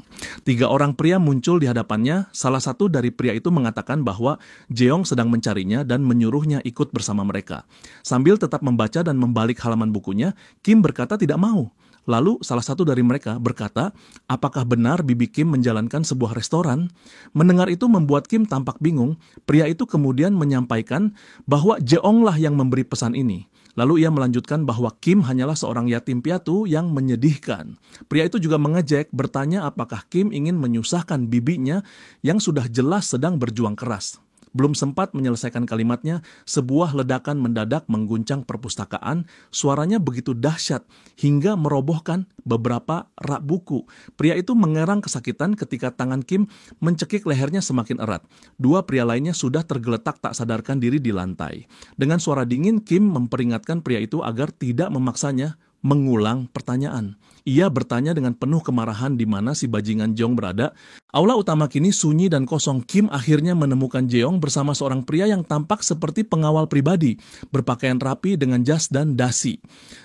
3 orang pria muncul di hadapannya. Salah satu dari pria itu mengatakan bahwa Jeong sedang mencarinya dan menyuruhnya ikut bersama mereka. Sambil tetap membaca dan membalik halaman bukunya, Kim berkata tidak mau. Lalu salah satu dari mereka berkata, apakah benar Bibi Kim menjalankan sebuah restoran? Mendengar itu membuat Kim tampak bingung. Pria itu kemudian menyampaikan bahwa Jeonglah yang memberi pesan ini. Lalu ia melanjutkan bahwa Kim hanyalah seorang yatim piatu yang menyedihkan. Pria itu juga mengejek, bertanya apakah Kim ingin menyusahkan bibinya yang sudah jelas sedang berjuang keras. Belum sempat menyelesaikan kalimatnya, sebuah ledakan mendadak mengguncang perpustakaan. Suaranya begitu dahsyat hingga merobohkan beberapa rak buku. Pria itu mengerang kesakitan ketika tangan Kim mencekik lehernya semakin erat. 2 pria lainnya sudah tergeletak tak sadarkan diri di lantai. Dengan suara dingin, Kim memperingatkan pria itu agar tidak memaksanya mengulang pertanyaan. Ia bertanya dengan penuh kemarahan di mana si bajingan Jeong berada. Aula utama kini sunyi dan kosong. Kim akhirnya menemukan Jeong bersama seorang pria yang tampak seperti pengawal pribadi, berpakaian rapi dengan jas dan dasi.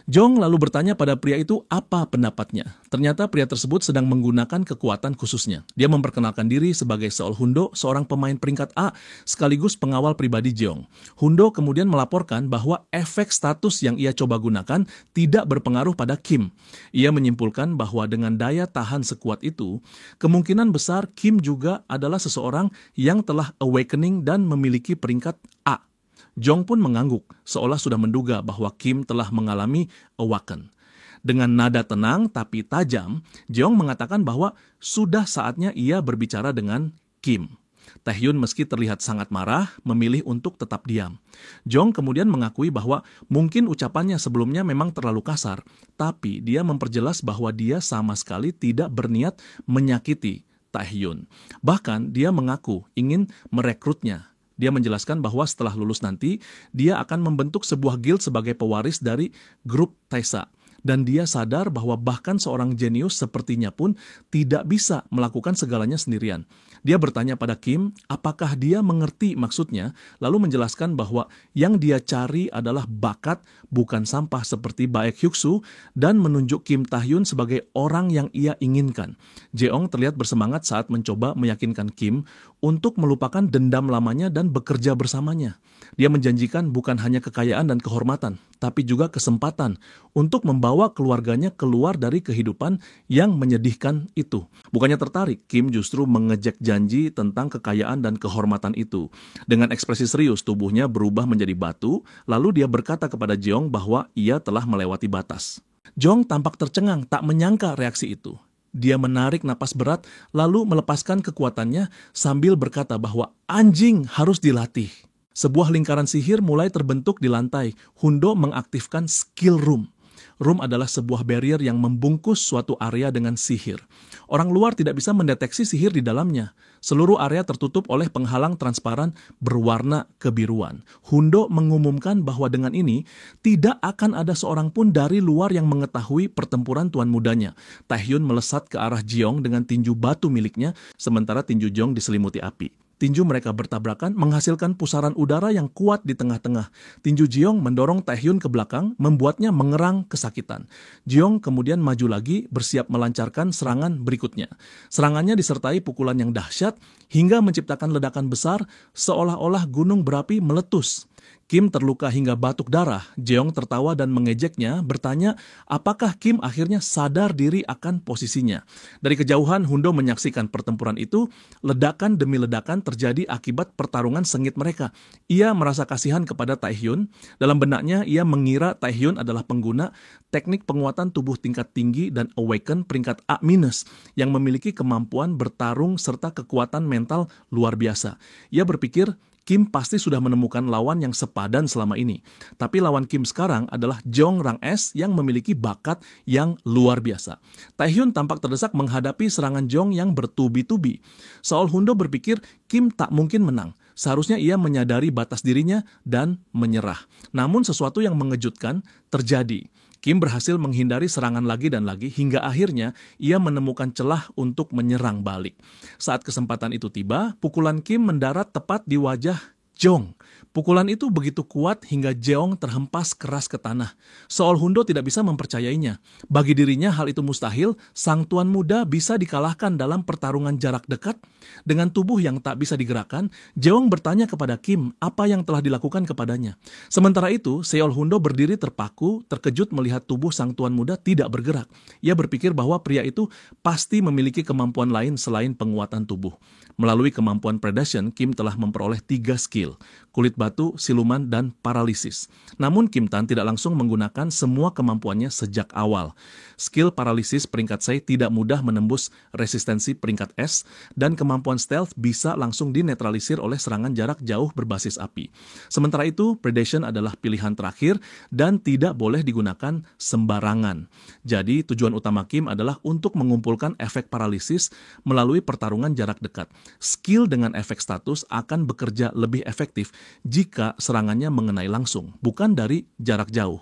Jeong lalu bertanya pada pria itu apa pendapatnya. Ternyata pria tersebut sedang menggunakan kekuatan khususnya. Dia memperkenalkan diri sebagai Seol Hundo, seorang pemain peringkat A sekaligus pengawal pribadi Jeong. Hundo kemudian melaporkan bahwa efek status yang ia coba gunakan tidak berpengaruh pada Kim. Ia menyimpulkan bahwa dengan daya tahan sekuat itu, kemungkinan besar Kim juga adalah seseorang yang telah awakening dan memiliki peringkat A. Jeong pun mengangguk, seolah sudah menduga bahwa Kim telah mengalami awaken. Dengan nada tenang tapi tajam, Jeong mengatakan bahwa sudah saatnya ia berbicara dengan Kim. Taehyun meski terlihat sangat marah, memilih untuk tetap diam. Jeong kemudian mengakui bahwa mungkin ucapannya sebelumnya memang terlalu kasar, tapi dia memperjelas bahwa dia sama sekali tidak berniat menyakiti Taehyun. Bahkan dia mengaku ingin merekrutnya. Dia menjelaskan bahwa setelah lulus nanti, dia akan membentuk sebuah guild sebagai pewaris dari grup Taesa. Dan dia sadar bahwa bahkan seorang jenius sepertinya pun tidak bisa melakukan segalanya sendirian. Dia bertanya pada Kim, apakah dia mengerti maksudnya, lalu menjelaskan bahwa yang dia cari adalah bakat, bukan sampah seperti Baek Hyuk-soo, dan menunjuk Kim Taehyun sebagai orang yang ia inginkan. Jeong terlihat bersemangat saat mencoba meyakinkan Kim untuk melupakan dendam lamanya dan bekerja bersamanya. Dia menjanjikan bukan hanya kekayaan dan kehormatan, tapi juga kesempatan untuk membawa keluarganya keluar dari kehidupan yang menyedihkan itu. Bukannya tertarik, Kim justru mengejek janji tentang kekayaan dan kehormatan itu. Dengan ekspresi serius, tubuhnya berubah menjadi batu, lalu dia berkata kepada Jeong bahwa ia telah melewati batas. Jeong tampak tercengang, tak menyangka reaksi itu. Dia menarik napas berat, lalu melepaskan kekuatannya sambil berkata bahwa anjing harus dilatih. Sebuah lingkaran sihir mulai terbentuk di lantai. Hundo mengaktifkan skill room. Room adalah sebuah barrier yang membungkus suatu area dengan sihir. Orang luar tidak bisa mendeteksi sihir di dalamnya. Seluruh area tertutup oleh penghalang transparan berwarna kebiruan. Hundo mengumumkan bahwa dengan ini tidak akan ada seorang pun dari luar yang mengetahui pertempuran tuan mudanya. Taehyun melesat ke arah Jeong dengan tinju batu miliknya, sementara tinju Jeong diselimuti api. Tinju mereka bertabrakan menghasilkan pusaran udara yang kuat di tengah-tengah. Tinju Jeong mendorong Taehyun ke belakang, membuatnya mengerang kesakitan. Jeong kemudian maju lagi, bersiap melancarkan serangan berikutnya. Serangannya disertai pukulan yang dahsyat, hingga menciptakan ledakan besar, seolah-olah gunung berapi meletus. Kim terluka hingga batuk darah. Jeong tertawa dan mengejeknya, bertanya apakah Kim akhirnya sadar diri akan posisinya. Dari kejauhan, Hundo menyaksikan pertempuran itu. Ledakan demi ledakan terjadi akibat pertarungan sengit mereka. Ia merasa kasihan kepada Taehyun. Dalam benaknya, ia mengira Taehyun adalah pengguna teknik penguatan tubuh tingkat tinggi dan awaken peringkat A- yang memiliki kemampuan bertarung serta kekuatan mental luar biasa. Ia berpikir Kim pasti sudah menemukan lawan yang sepadan selama ini. Tapi lawan Kim sekarang adalah Jong Rang S yang memiliki bakat yang luar biasa. Taehyun tampak terdesak menghadapi serangan Jong yang bertubi-tubi. Seoul Hundo berpikir Kim tak mungkin menang. Seharusnya ia menyadari batas dirinya dan menyerah. Namun sesuatu yang mengejutkan terjadi. Kim berhasil menghindari serangan lagi dan lagi hingga akhirnya ia menemukan celah untuk menyerang balik. Saat kesempatan itu tiba, pukulan Kim mendarat tepat di wajah Jong. Pukulan itu begitu kuat hingga Jeong terhempas keras ke tanah. Seoul Hundo tidak bisa mempercayainya. Bagi dirinya hal itu mustahil, sang tuan muda bisa dikalahkan dalam pertarungan jarak dekat. Dengan tubuh yang tak bisa digerakkan, Jeong bertanya kepada Kim apa yang telah dilakukan kepadanya. Sementara itu, Seoul Hundo berdiri terpaku, terkejut melihat tubuh sang tuan muda tidak bergerak. Ia berpikir bahwa pria itu pasti memiliki kemampuan lain selain penguatan tubuh. Melalui kemampuan predation, Kim telah memperoleh 3 skill, kulit batu, siluman, dan paralisis. Namun Kim Tan tidak langsung menggunakan semua kemampuannya sejak awal. Skill paralisis peringkat C tidak mudah menembus resistensi peringkat S, dan kemampuan stealth bisa langsung dinetralisir oleh serangan jarak jauh berbasis api. Sementara itu, predation adalah pilihan terakhir dan tidak boleh digunakan sembarangan. Jadi, tujuan utama Kim adalah untuk mengumpulkan efek paralisis melalui pertarungan jarak dekat. Skill dengan efek status akan bekerja lebih efektif jika serangannya mengenai langsung, bukan dari jarak jauh.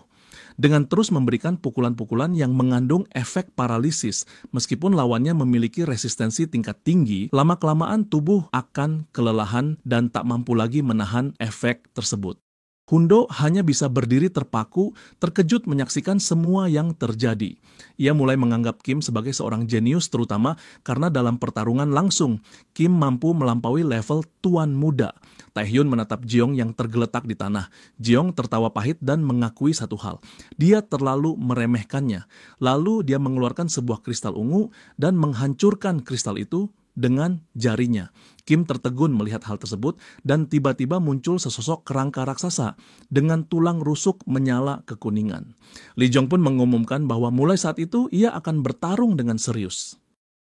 Dengan terus memberikan pukulan-pukulan yang mengandung efek paralisis, meskipun lawannya memiliki resistensi tingkat tinggi, lama-kelamaan tubuh akan kelelahan dan tak mampu lagi menahan efek tersebut. Hundo hanya bisa berdiri terpaku, terkejut menyaksikan semua yang terjadi. Ia mulai menganggap Kim sebagai seorang jenius, terutama karena dalam pertarungan langsung, Kim mampu melampaui level tuan muda. Taehyun menatap Jeong yang tergeletak di tanah. Jeong tertawa pahit dan mengakui satu hal. Dia terlalu meremehkannya. Lalu dia mengeluarkan sebuah kristal ungu dan menghancurkan kristal itu dengan jarinya. Kim tertegun melihat hal tersebut dan tiba-tiba muncul sesosok kerangka raksasa dengan tulang rusuk menyala kekuningan. Lee Jong pun mengumumkan bahwa mulai saat itu ia akan bertarung dengan serius.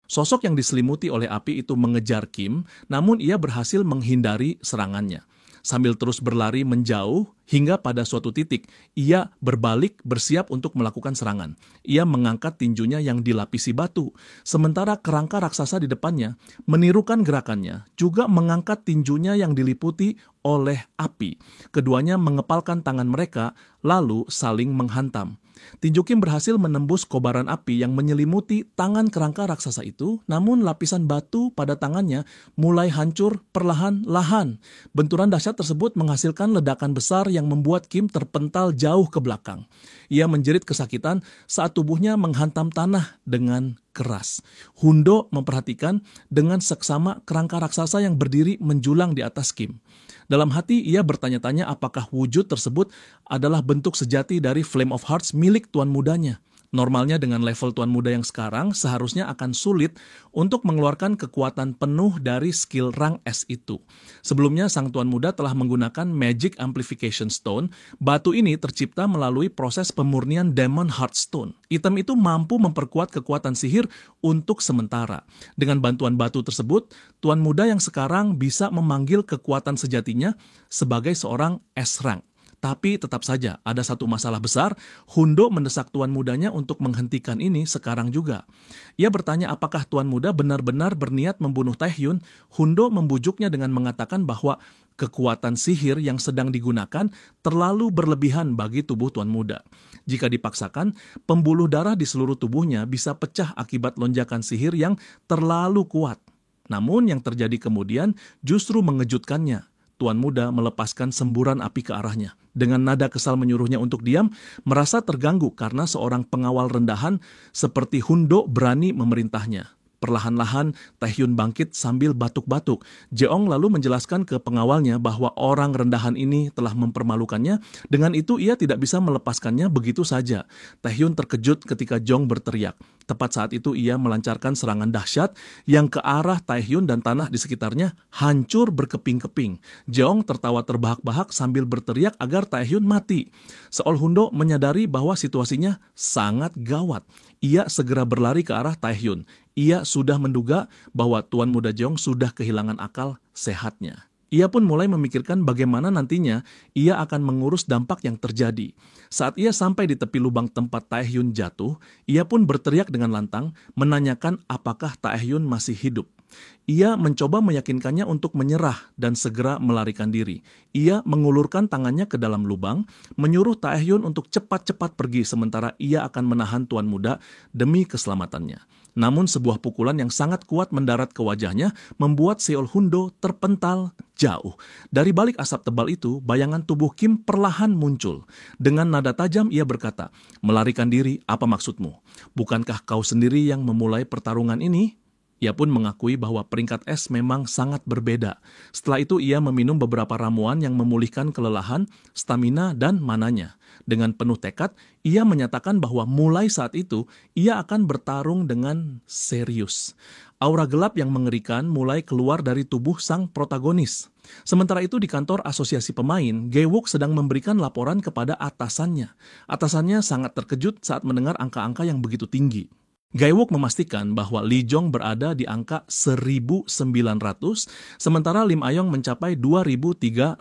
Sosok yang diselimuti oleh api itu mengejar Kim, namun ia berhasil menghindari serangannya. Sambil terus berlari menjauh, hingga pada suatu titik, ia berbalik bersiap untuk melakukan serangan. Ia mengangkat tinjunya yang dilapisi batu, sementara kerangka raksasa di depannya menirukan gerakannya, juga mengangkat tinjunya yang diliputi oleh api. Keduanya mengepalkan tangan mereka, lalu saling menghantam. Tinju Kim berhasil menembus kobaran api yang menyelimuti tangan kerangka raksasa itu, namun lapisan batu pada tangannya mulai hancur perlahan-lahan. Benturan dahsyat tersebut menghasilkan ledakan besar yang membuat Kim terpental jauh ke belakang. Ia menjerit kesakitan saat tubuhnya menghantam tanah dengan keras. Hundo memperhatikan dengan seksama kerangka raksasa yang berdiri menjulang di atas Kim. Dalam hati ia bertanya-tanya apakah wujud tersebut adalah bentuk sejati dari Flame of Hearts milik tuan mudanya. Normalnya dengan level tuan muda yang sekarang seharusnya akan sulit untuk mengeluarkan kekuatan penuh dari skill rang S itu. Sebelumnya sang tuan muda telah menggunakan Magic Amplification Stone. Batu ini tercipta melalui proses pemurnian Demon Heart Stone. Item itu mampu memperkuat kekuatan sihir untuk sementara. Dengan bantuan batu tersebut, tuan muda yang sekarang bisa memanggil kekuatan sejatinya sebagai seorang S-rank. Tapi tetap saja ada satu masalah besar, Hundo mendesak tuan mudanya untuk menghentikan ini sekarang juga. Ia bertanya apakah tuan muda benar-benar berniat membunuh Taehyun. Hundo membujuknya dengan mengatakan bahwa kekuatan sihir yang sedang digunakan terlalu berlebihan bagi tubuh tuan muda. Jika dipaksakan, pembuluh darah di seluruh tubuhnya bisa pecah akibat lonjakan sihir yang terlalu kuat. Namun yang terjadi kemudian justru mengejutkannya. Tuan muda melepaskan semburan api ke arahnya. Dengan nada kesal menyuruhnya untuk diam, merasa terganggu karena seorang pengawal rendahan seperti Hundo berani memerintahnya. Perlahan-lahan, Taehyun bangkit sambil batuk-batuk. Jeong lalu menjelaskan ke pengawalnya bahwa orang rendahan ini telah mempermalukannya. Dengan itu, ia tidak bisa melepaskannya begitu saja. Taehyun terkejut ketika Jong berteriak. Tepat saat itu, ia melancarkan serangan dahsyat yang ke arah Taehyun dan tanah di sekitarnya hancur berkeping-keping. Jeong tertawa terbahak-bahak sambil berteriak agar Taehyun mati. Seol Hundo menyadari bahwa situasinya sangat gawat. Ia segera berlari ke arah Taehyun. Ia sudah menduga bahwa Tuan Muda Jeong sudah kehilangan akal sehatnya. Ia pun mulai memikirkan bagaimana nantinya ia akan mengurus dampak yang terjadi. Saat ia sampai di tepi lubang tempat Taehyun jatuh, ia pun berteriak dengan lantang menanyakan apakah Taehyun masih hidup. Ia mencoba meyakinkannya untuk menyerah dan segera melarikan diri. Ia mengulurkan tangannya ke dalam lubang, menyuruh Taehyun untuk cepat-cepat pergi sementara ia akan menahan Tuan Muda demi keselamatannya. Namun sebuah pukulan yang sangat kuat mendarat ke wajahnya membuat Seol Hundo terpental jauh. Dari balik asap tebal itu, bayangan tubuh Kim perlahan muncul. Dengan nada tajam ia berkata, "Melarikan diri, apa maksudmu? Bukankah kau sendiri yang memulai pertarungan ini?" Ia pun mengakui bahwa peringkat es memang sangat berbeda. Setelah itu ia meminum beberapa ramuan yang memulihkan kelelahan, stamina, dan mananya. Dengan penuh tekad, ia menyatakan bahwa mulai saat itu ia akan bertarung dengan serius. Aura gelap yang mengerikan mulai keluar dari tubuh sang protagonis. Sementara itu di kantor asosiasi pemain, Gae-wook sedang memberikan laporan kepada atasannya. Atasannya sangat terkejut saat mendengar angka-angka yang begitu tinggi. Gae-wook memastikan bahwa Lee Jong berada di angka 1.900, sementara Lim Ayong mencapai 2.300.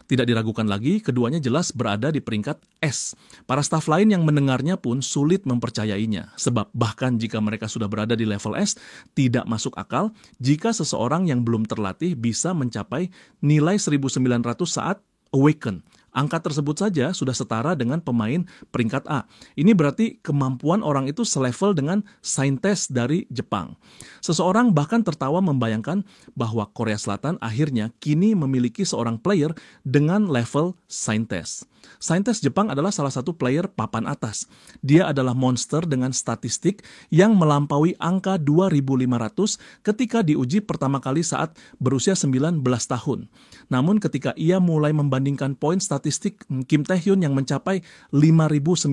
Tidak diragukan lagi, keduanya jelas berada di peringkat S. Para staf lain yang mendengarnya pun sulit mempercayainya, sebab bahkan jika mereka sudah berada di level S, tidak masuk akal jika seseorang yang belum terlatih bisa mencapai nilai 1.900 saat awaken. Angka tersebut saja sudah setara dengan pemain peringkat A. Ini berarti kemampuan orang itu selevel dengan saintes dari Jepang. Seseorang bahkan tertawa membayangkan bahwa Korea Selatan akhirnya kini memiliki seorang player dengan level saintes. Saintes Jepang adalah salah satu player papan atas. Dia adalah monster dengan statistik yang melampaui angka 2.500 ketika diuji pertama kali saat berusia 19 tahun. Namun ketika ia mulai membandingkan poin statistik Kim Taehyun yang mencapai 5.096,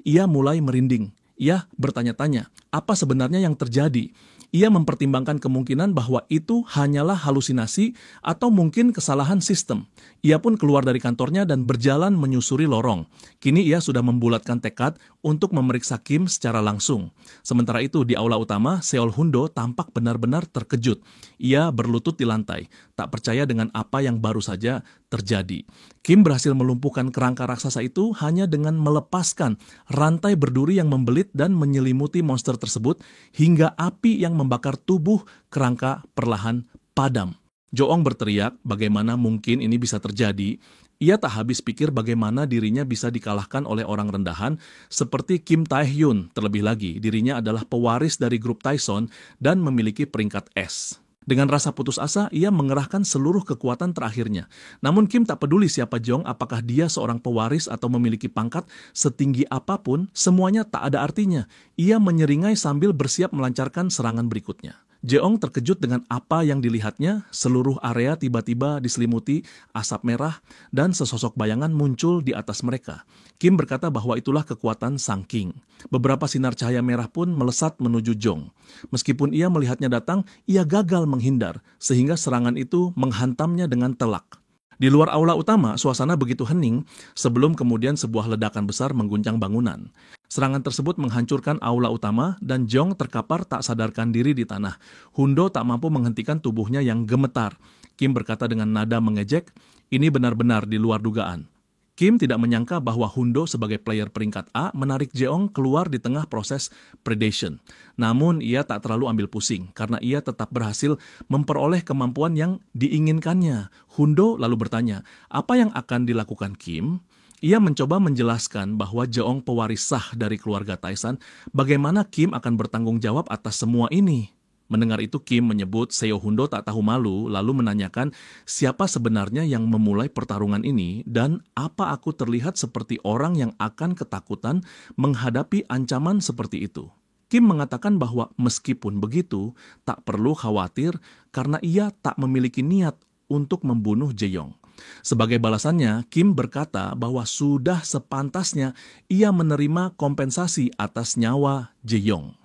ia mulai merinding. Ia bertanya-tanya, apa sebenarnya yang terjadi? Ia mempertimbangkan kemungkinan bahwa itu hanyalah halusinasi atau mungkin kesalahan sistem. Ia pun keluar dari kantornya dan berjalan menyusuri lorong. Kini ia sudah membulatkan tekad untuk memeriksa Kim secara langsung. Sementara itu di aula utama, Seol Hundo tampak benar-benar terkejut. Ia berlutut di lantai, tak percaya dengan apa yang baru saja terjadi. Kim berhasil melumpuhkan kerangka raksasa itu hanya dengan melepaskan rantai berduri yang membelit dan menyelimuti monster tersebut hingga api yang membakar tubuh kerangka perlahan padam. Joong berteriak, bagaimana mungkin ini bisa terjadi? Ia tak habis pikir bagaimana dirinya bisa dikalahkan oleh orang rendahan seperti Kim Taehyun. Terlebih lagi, dirinya adalah pewaris dari grup Taeson dan memiliki peringkat S. Dengan rasa putus asa, ia mengerahkan seluruh kekuatan terakhirnya. Namun Kim tak peduli siapa Jong, apakah dia seorang pewaris atau memiliki pangkat setinggi apapun, semuanya tak ada artinya. Ia menyeringai sambil bersiap melancarkan serangan berikutnya. Jeong terkejut dengan apa yang dilihatnya, seluruh area tiba-tiba diselimuti asap merah dan sesosok bayangan muncul di atas mereka. Kim berkata bahwa itulah kekuatan Sang King. Beberapa sinar cahaya merah pun melesat menuju Jong. Meskipun ia melihatnya datang, ia gagal menghindar, sehingga serangan itu menghantamnya dengan telak. Di luar aula utama, suasana begitu hening sebelum kemudian sebuah ledakan besar mengguncang bangunan. Serangan tersebut menghancurkan aula utama dan Jong terkapar tak sadarkan diri di tanah. Hundo tak mampu menghentikan tubuhnya yang gemetar. Kim berkata dengan nada mengejek, ini benar-benar di luar dugaan. Kim tidak menyangka bahwa Hundo sebagai player peringkat A menarik Jeong keluar di tengah proses predation. Namun ia tak terlalu ambil pusing karena ia tetap berhasil memperoleh kemampuan yang diinginkannya. Hundo lalu bertanya, apa yang akan dilakukan Kim? Ia mencoba menjelaskan bahwa Jeong pewaris sah dari keluarga Taesan, bagaimana Kim akan bertanggung jawab atas semua ini. Mendengar itu Kim menyebut Seo Hundo tak tahu malu lalu menanyakan siapa sebenarnya yang memulai pertarungan ini dan apa aku terlihat seperti orang yang akan ketakutan menghadapi ancaman seperti itu. Kim mengatakan bahwa meskipun begitu, tak perlu khawatir karena ia tak memiliki niat untuk membunuh Jae-yong. Sebagai balasannya, Kim berkata bahwa sudah sepantasnya ia menerima kompensasi atas nyawa Jae-yong.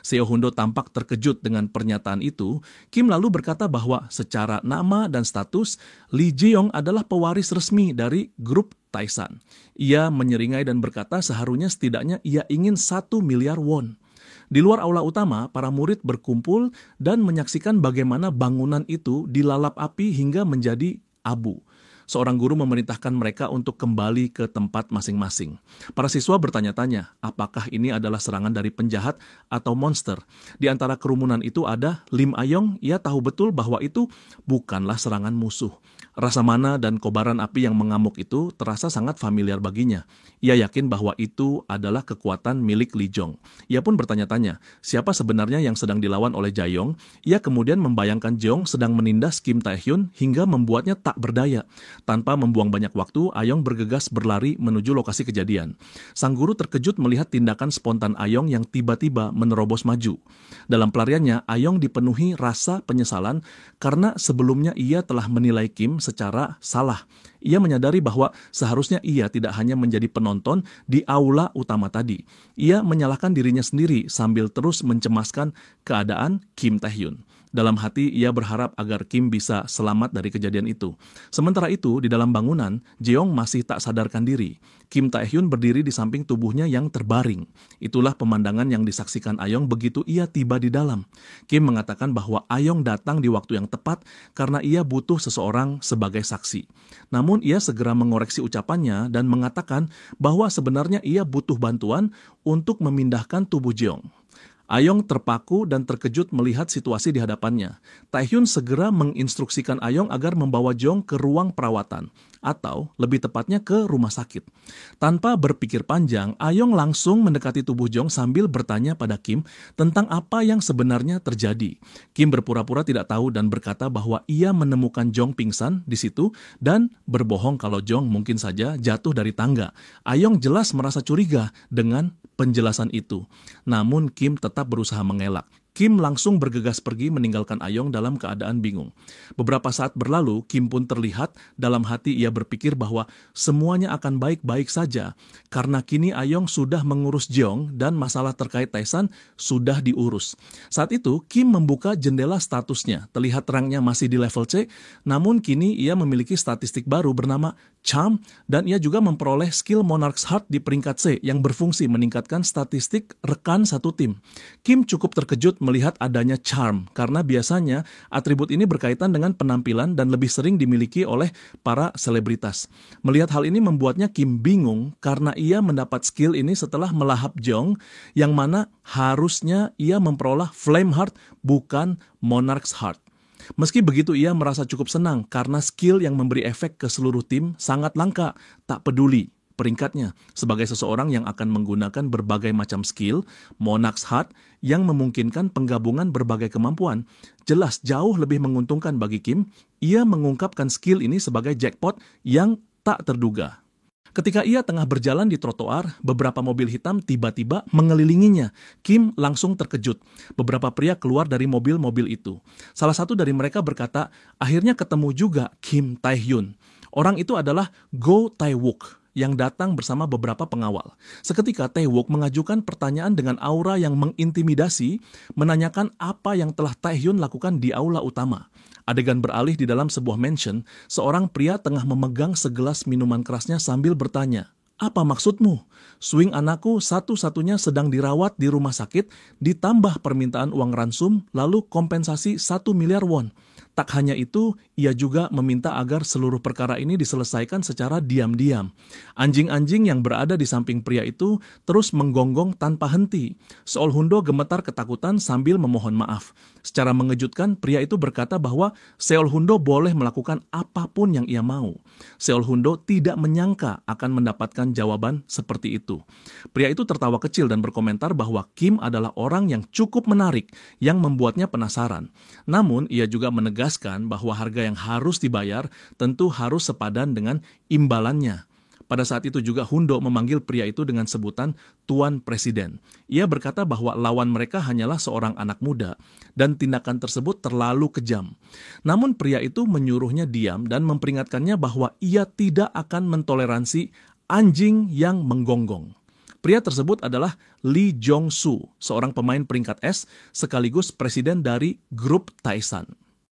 Seo Hoon-do tampak terkejut dengan pernyataan itu. Kim lalu berkata bahwa secara nama dan status, Lee Jae-yong adalah pewaris resmi dari grup Taesan. Ia menyeringai dan berkata seharusnya setidaknya ia ingin 1 miliar won. Di luar aula utama, para murid berkumpul dan menyaksikan bagaimana bangunan itu dilalap api hingga menjadi abu. Seorang guru memerintahkan mereka untuk kembali ke tempat masing-masing. Para siswa bertanya-tanya, apakah ini adalah serangan dari penjahat atau monster? Di antara kerumunan itu ada Lim Ayong. Ia tahu betul bahwa itu bukanlah serangan musuh. Rasa mana dan kobaran api yang mengamuk itu terasa sangat familiar baginya. Ia yakin bahwa itu adalah kekuatan milik Lee Jong. Ia pun bertanya-tanya, siapa sebenarnya yang sedang dilawan oleh Jae-yong? Ia kemudian membayangkan Jeong sedang menindas Kim Tae-hyun hingga membuatnya tak berdaya. Tanpa membuang banyak waktu, Ayong bergegas berlari menuju lokasi kejadian. Sang guru terkejut melihat tindakan spontan Ayong yang tiba-tiba menerobos maju. Dalam pelariannya, Ayong dipenuhi rasa penyesalan karena sebelumnya ia telah menilai Kim secara salah. Ia menyadari bahwa seharusnya ia tidak hanya menjadi penonton di aula utama tadi. Ia menyalahkan dirinya sendiri sambil terus mencemaskan keadaan Kim Tae-hyun. Dalam hati, ia berharap agar Kim bisa selamat dari kejadian itu. Sementara itu, di dalam bangunan, Jeong masih tak sadarkan diri. Kim Tae-hyun berdiri di samping tubuhnya yang terbaring. Itulah pemandangan yang disaksikan Ayong begitu ia tiba di dalam. Kim mengatakan bahwa Ayong datang di waktu yang tepat karena ia butuh seseorang sebagai saksi. Namun, ia segera mengoreksi ucapannya dan mengatakan bahwa sebenarnya ia butuh bantuan untuk memindahkan tubuh Jeong. Ayong terpaku dan terkejut melihat situasi di hadapannya. Tae-hyun segera menginstruksikan Ayong agar membawa Jeong ke ruang perawatan, atau lebih tepatnya ke rumah sakit. Tanpa berpikir panjang, Ayong langsung mendekati tubuh Jeong sambil bertanya pada Kim tentang apa yang sebenarnya terjadi. Kim berpura-pura tidak tahu dan berkata bahwa ia menemukan Jeong pingsan di situ dan berbohong kalau Jeong mungkin saja jatuh dari tangga. Ayong jelas merasa curiga dengan penjelasan itu. Namun Kim tetap berusaha mengelak. Kim langsung bergegas pergi meninggalkan Ayong dalam keadaan bingung. Beberapa saat berlalu, Kim pun terlihat dalam hati ia berpikir bahwa semuanya akan baik-baik saja karena kini Ayong sudah mengurus Jeong dan masalah terkait Taesan sudah diurus. Saat itu, Kim membuka jendela statusnya. Terlihat rangnya masih di level C, namun kini ia memiliki statistik baru bernama Charm dan ia juga memperoleh skill Monarch's Heart di peringkat C yang berfungsi meningkatkan statistik rekan satu tim. Kim cukup terkejut melihat adanya Charm karena biasanya atribut ini berkaitan dengan penampilan dan lebih sering dimiliki oleh para selebritas. Melihat hal ini membuatnya Kim bingung karena ia mendapat skill ini setelah melahap Jeong yang mana harusnya ia memperoleh Flame Heart bukan Monarch's Heart. Meski begitu ia merasa cukup senang karena skill yang memberi efek ke seluruh tim sangat langka, tak peduli peringkatnya. Sebagai seseorang yang akan menggunakan berbagai macam skill, Monarch's Heart yang memungkinkan penggabungan berbagai kemampuan, jelas jauh lebih menguntungkan bagi Kim. Ia mengungkapkan skill ini sebagai jackpot yang tak terduga. Ketika ia tengah berjalan di trotoar, beberapa mobil hitam tiba-tiba mengelilinginya. Kim langsung terkejut. Beberapa pria keluar dari mobil-mobil itu. Salah satu dari mereka berkata, akhirnya ketemu juga Kim Tae-hyun. Orang itu adalah Go Tae-wook yang datang bersama beberapa pengawal. Seketika Tae-wook mengajukan pertanyaan dengan aura yang mengintimidasi, menanyakan apa yang telah Tae-hyun lakukan di aula utama. Adegan beralih di dalam sebuah mansion, seorang pria tengah memegang segelas minuman kerasnya sambil bertanya, "Apa maksudmu? Swing anakku satu-satunya sedang dirawat di rumah sakit, ditambah permintaan uang ransum, lalu kompensasi 1 miliar won. Tak hanya itu, ia juga meminta agar seluruh perkara ini diselesaikan secara diam-diam." Anjing-anjing yang berada di samping pria itu terus menggonggong tanpa henti. Seo Hoon-do gemetar ketakutan sambil memohon maaf. Secara mengejutkan, pria itu berkata bahwa Seo Hoon-do boleh melakukan apapun yang ia mau. Seo Hoon-do tidak menyangka akan mendapatkan jawaban seperti itu. Pria itu tertawa kecil dan berkomentar bahwa Kim adalah orang yang cukup menarik yang membuatnya penasaran. Namun, ia juga menegaskan bahwa harga yang harus dibayar tentu harus sepadan dengan imbalannya. Pada saat itu juga Hundo memanggil pria itu dengan sebutan Tuan Presiden. Ia berkata bahwa lawan mereka hanyalah seorang anak muda dan tindakan tersebut terlalu kejam. Namun pria itu menyuruhnya diam dan memperingatkannya bahwa ia tidak akan mentoleransi anjing yang menggonggong. Pria tersebut adalah Lee Jong-soo, seorang pemain peringkat S sekaligus presiden dari grup Taesan.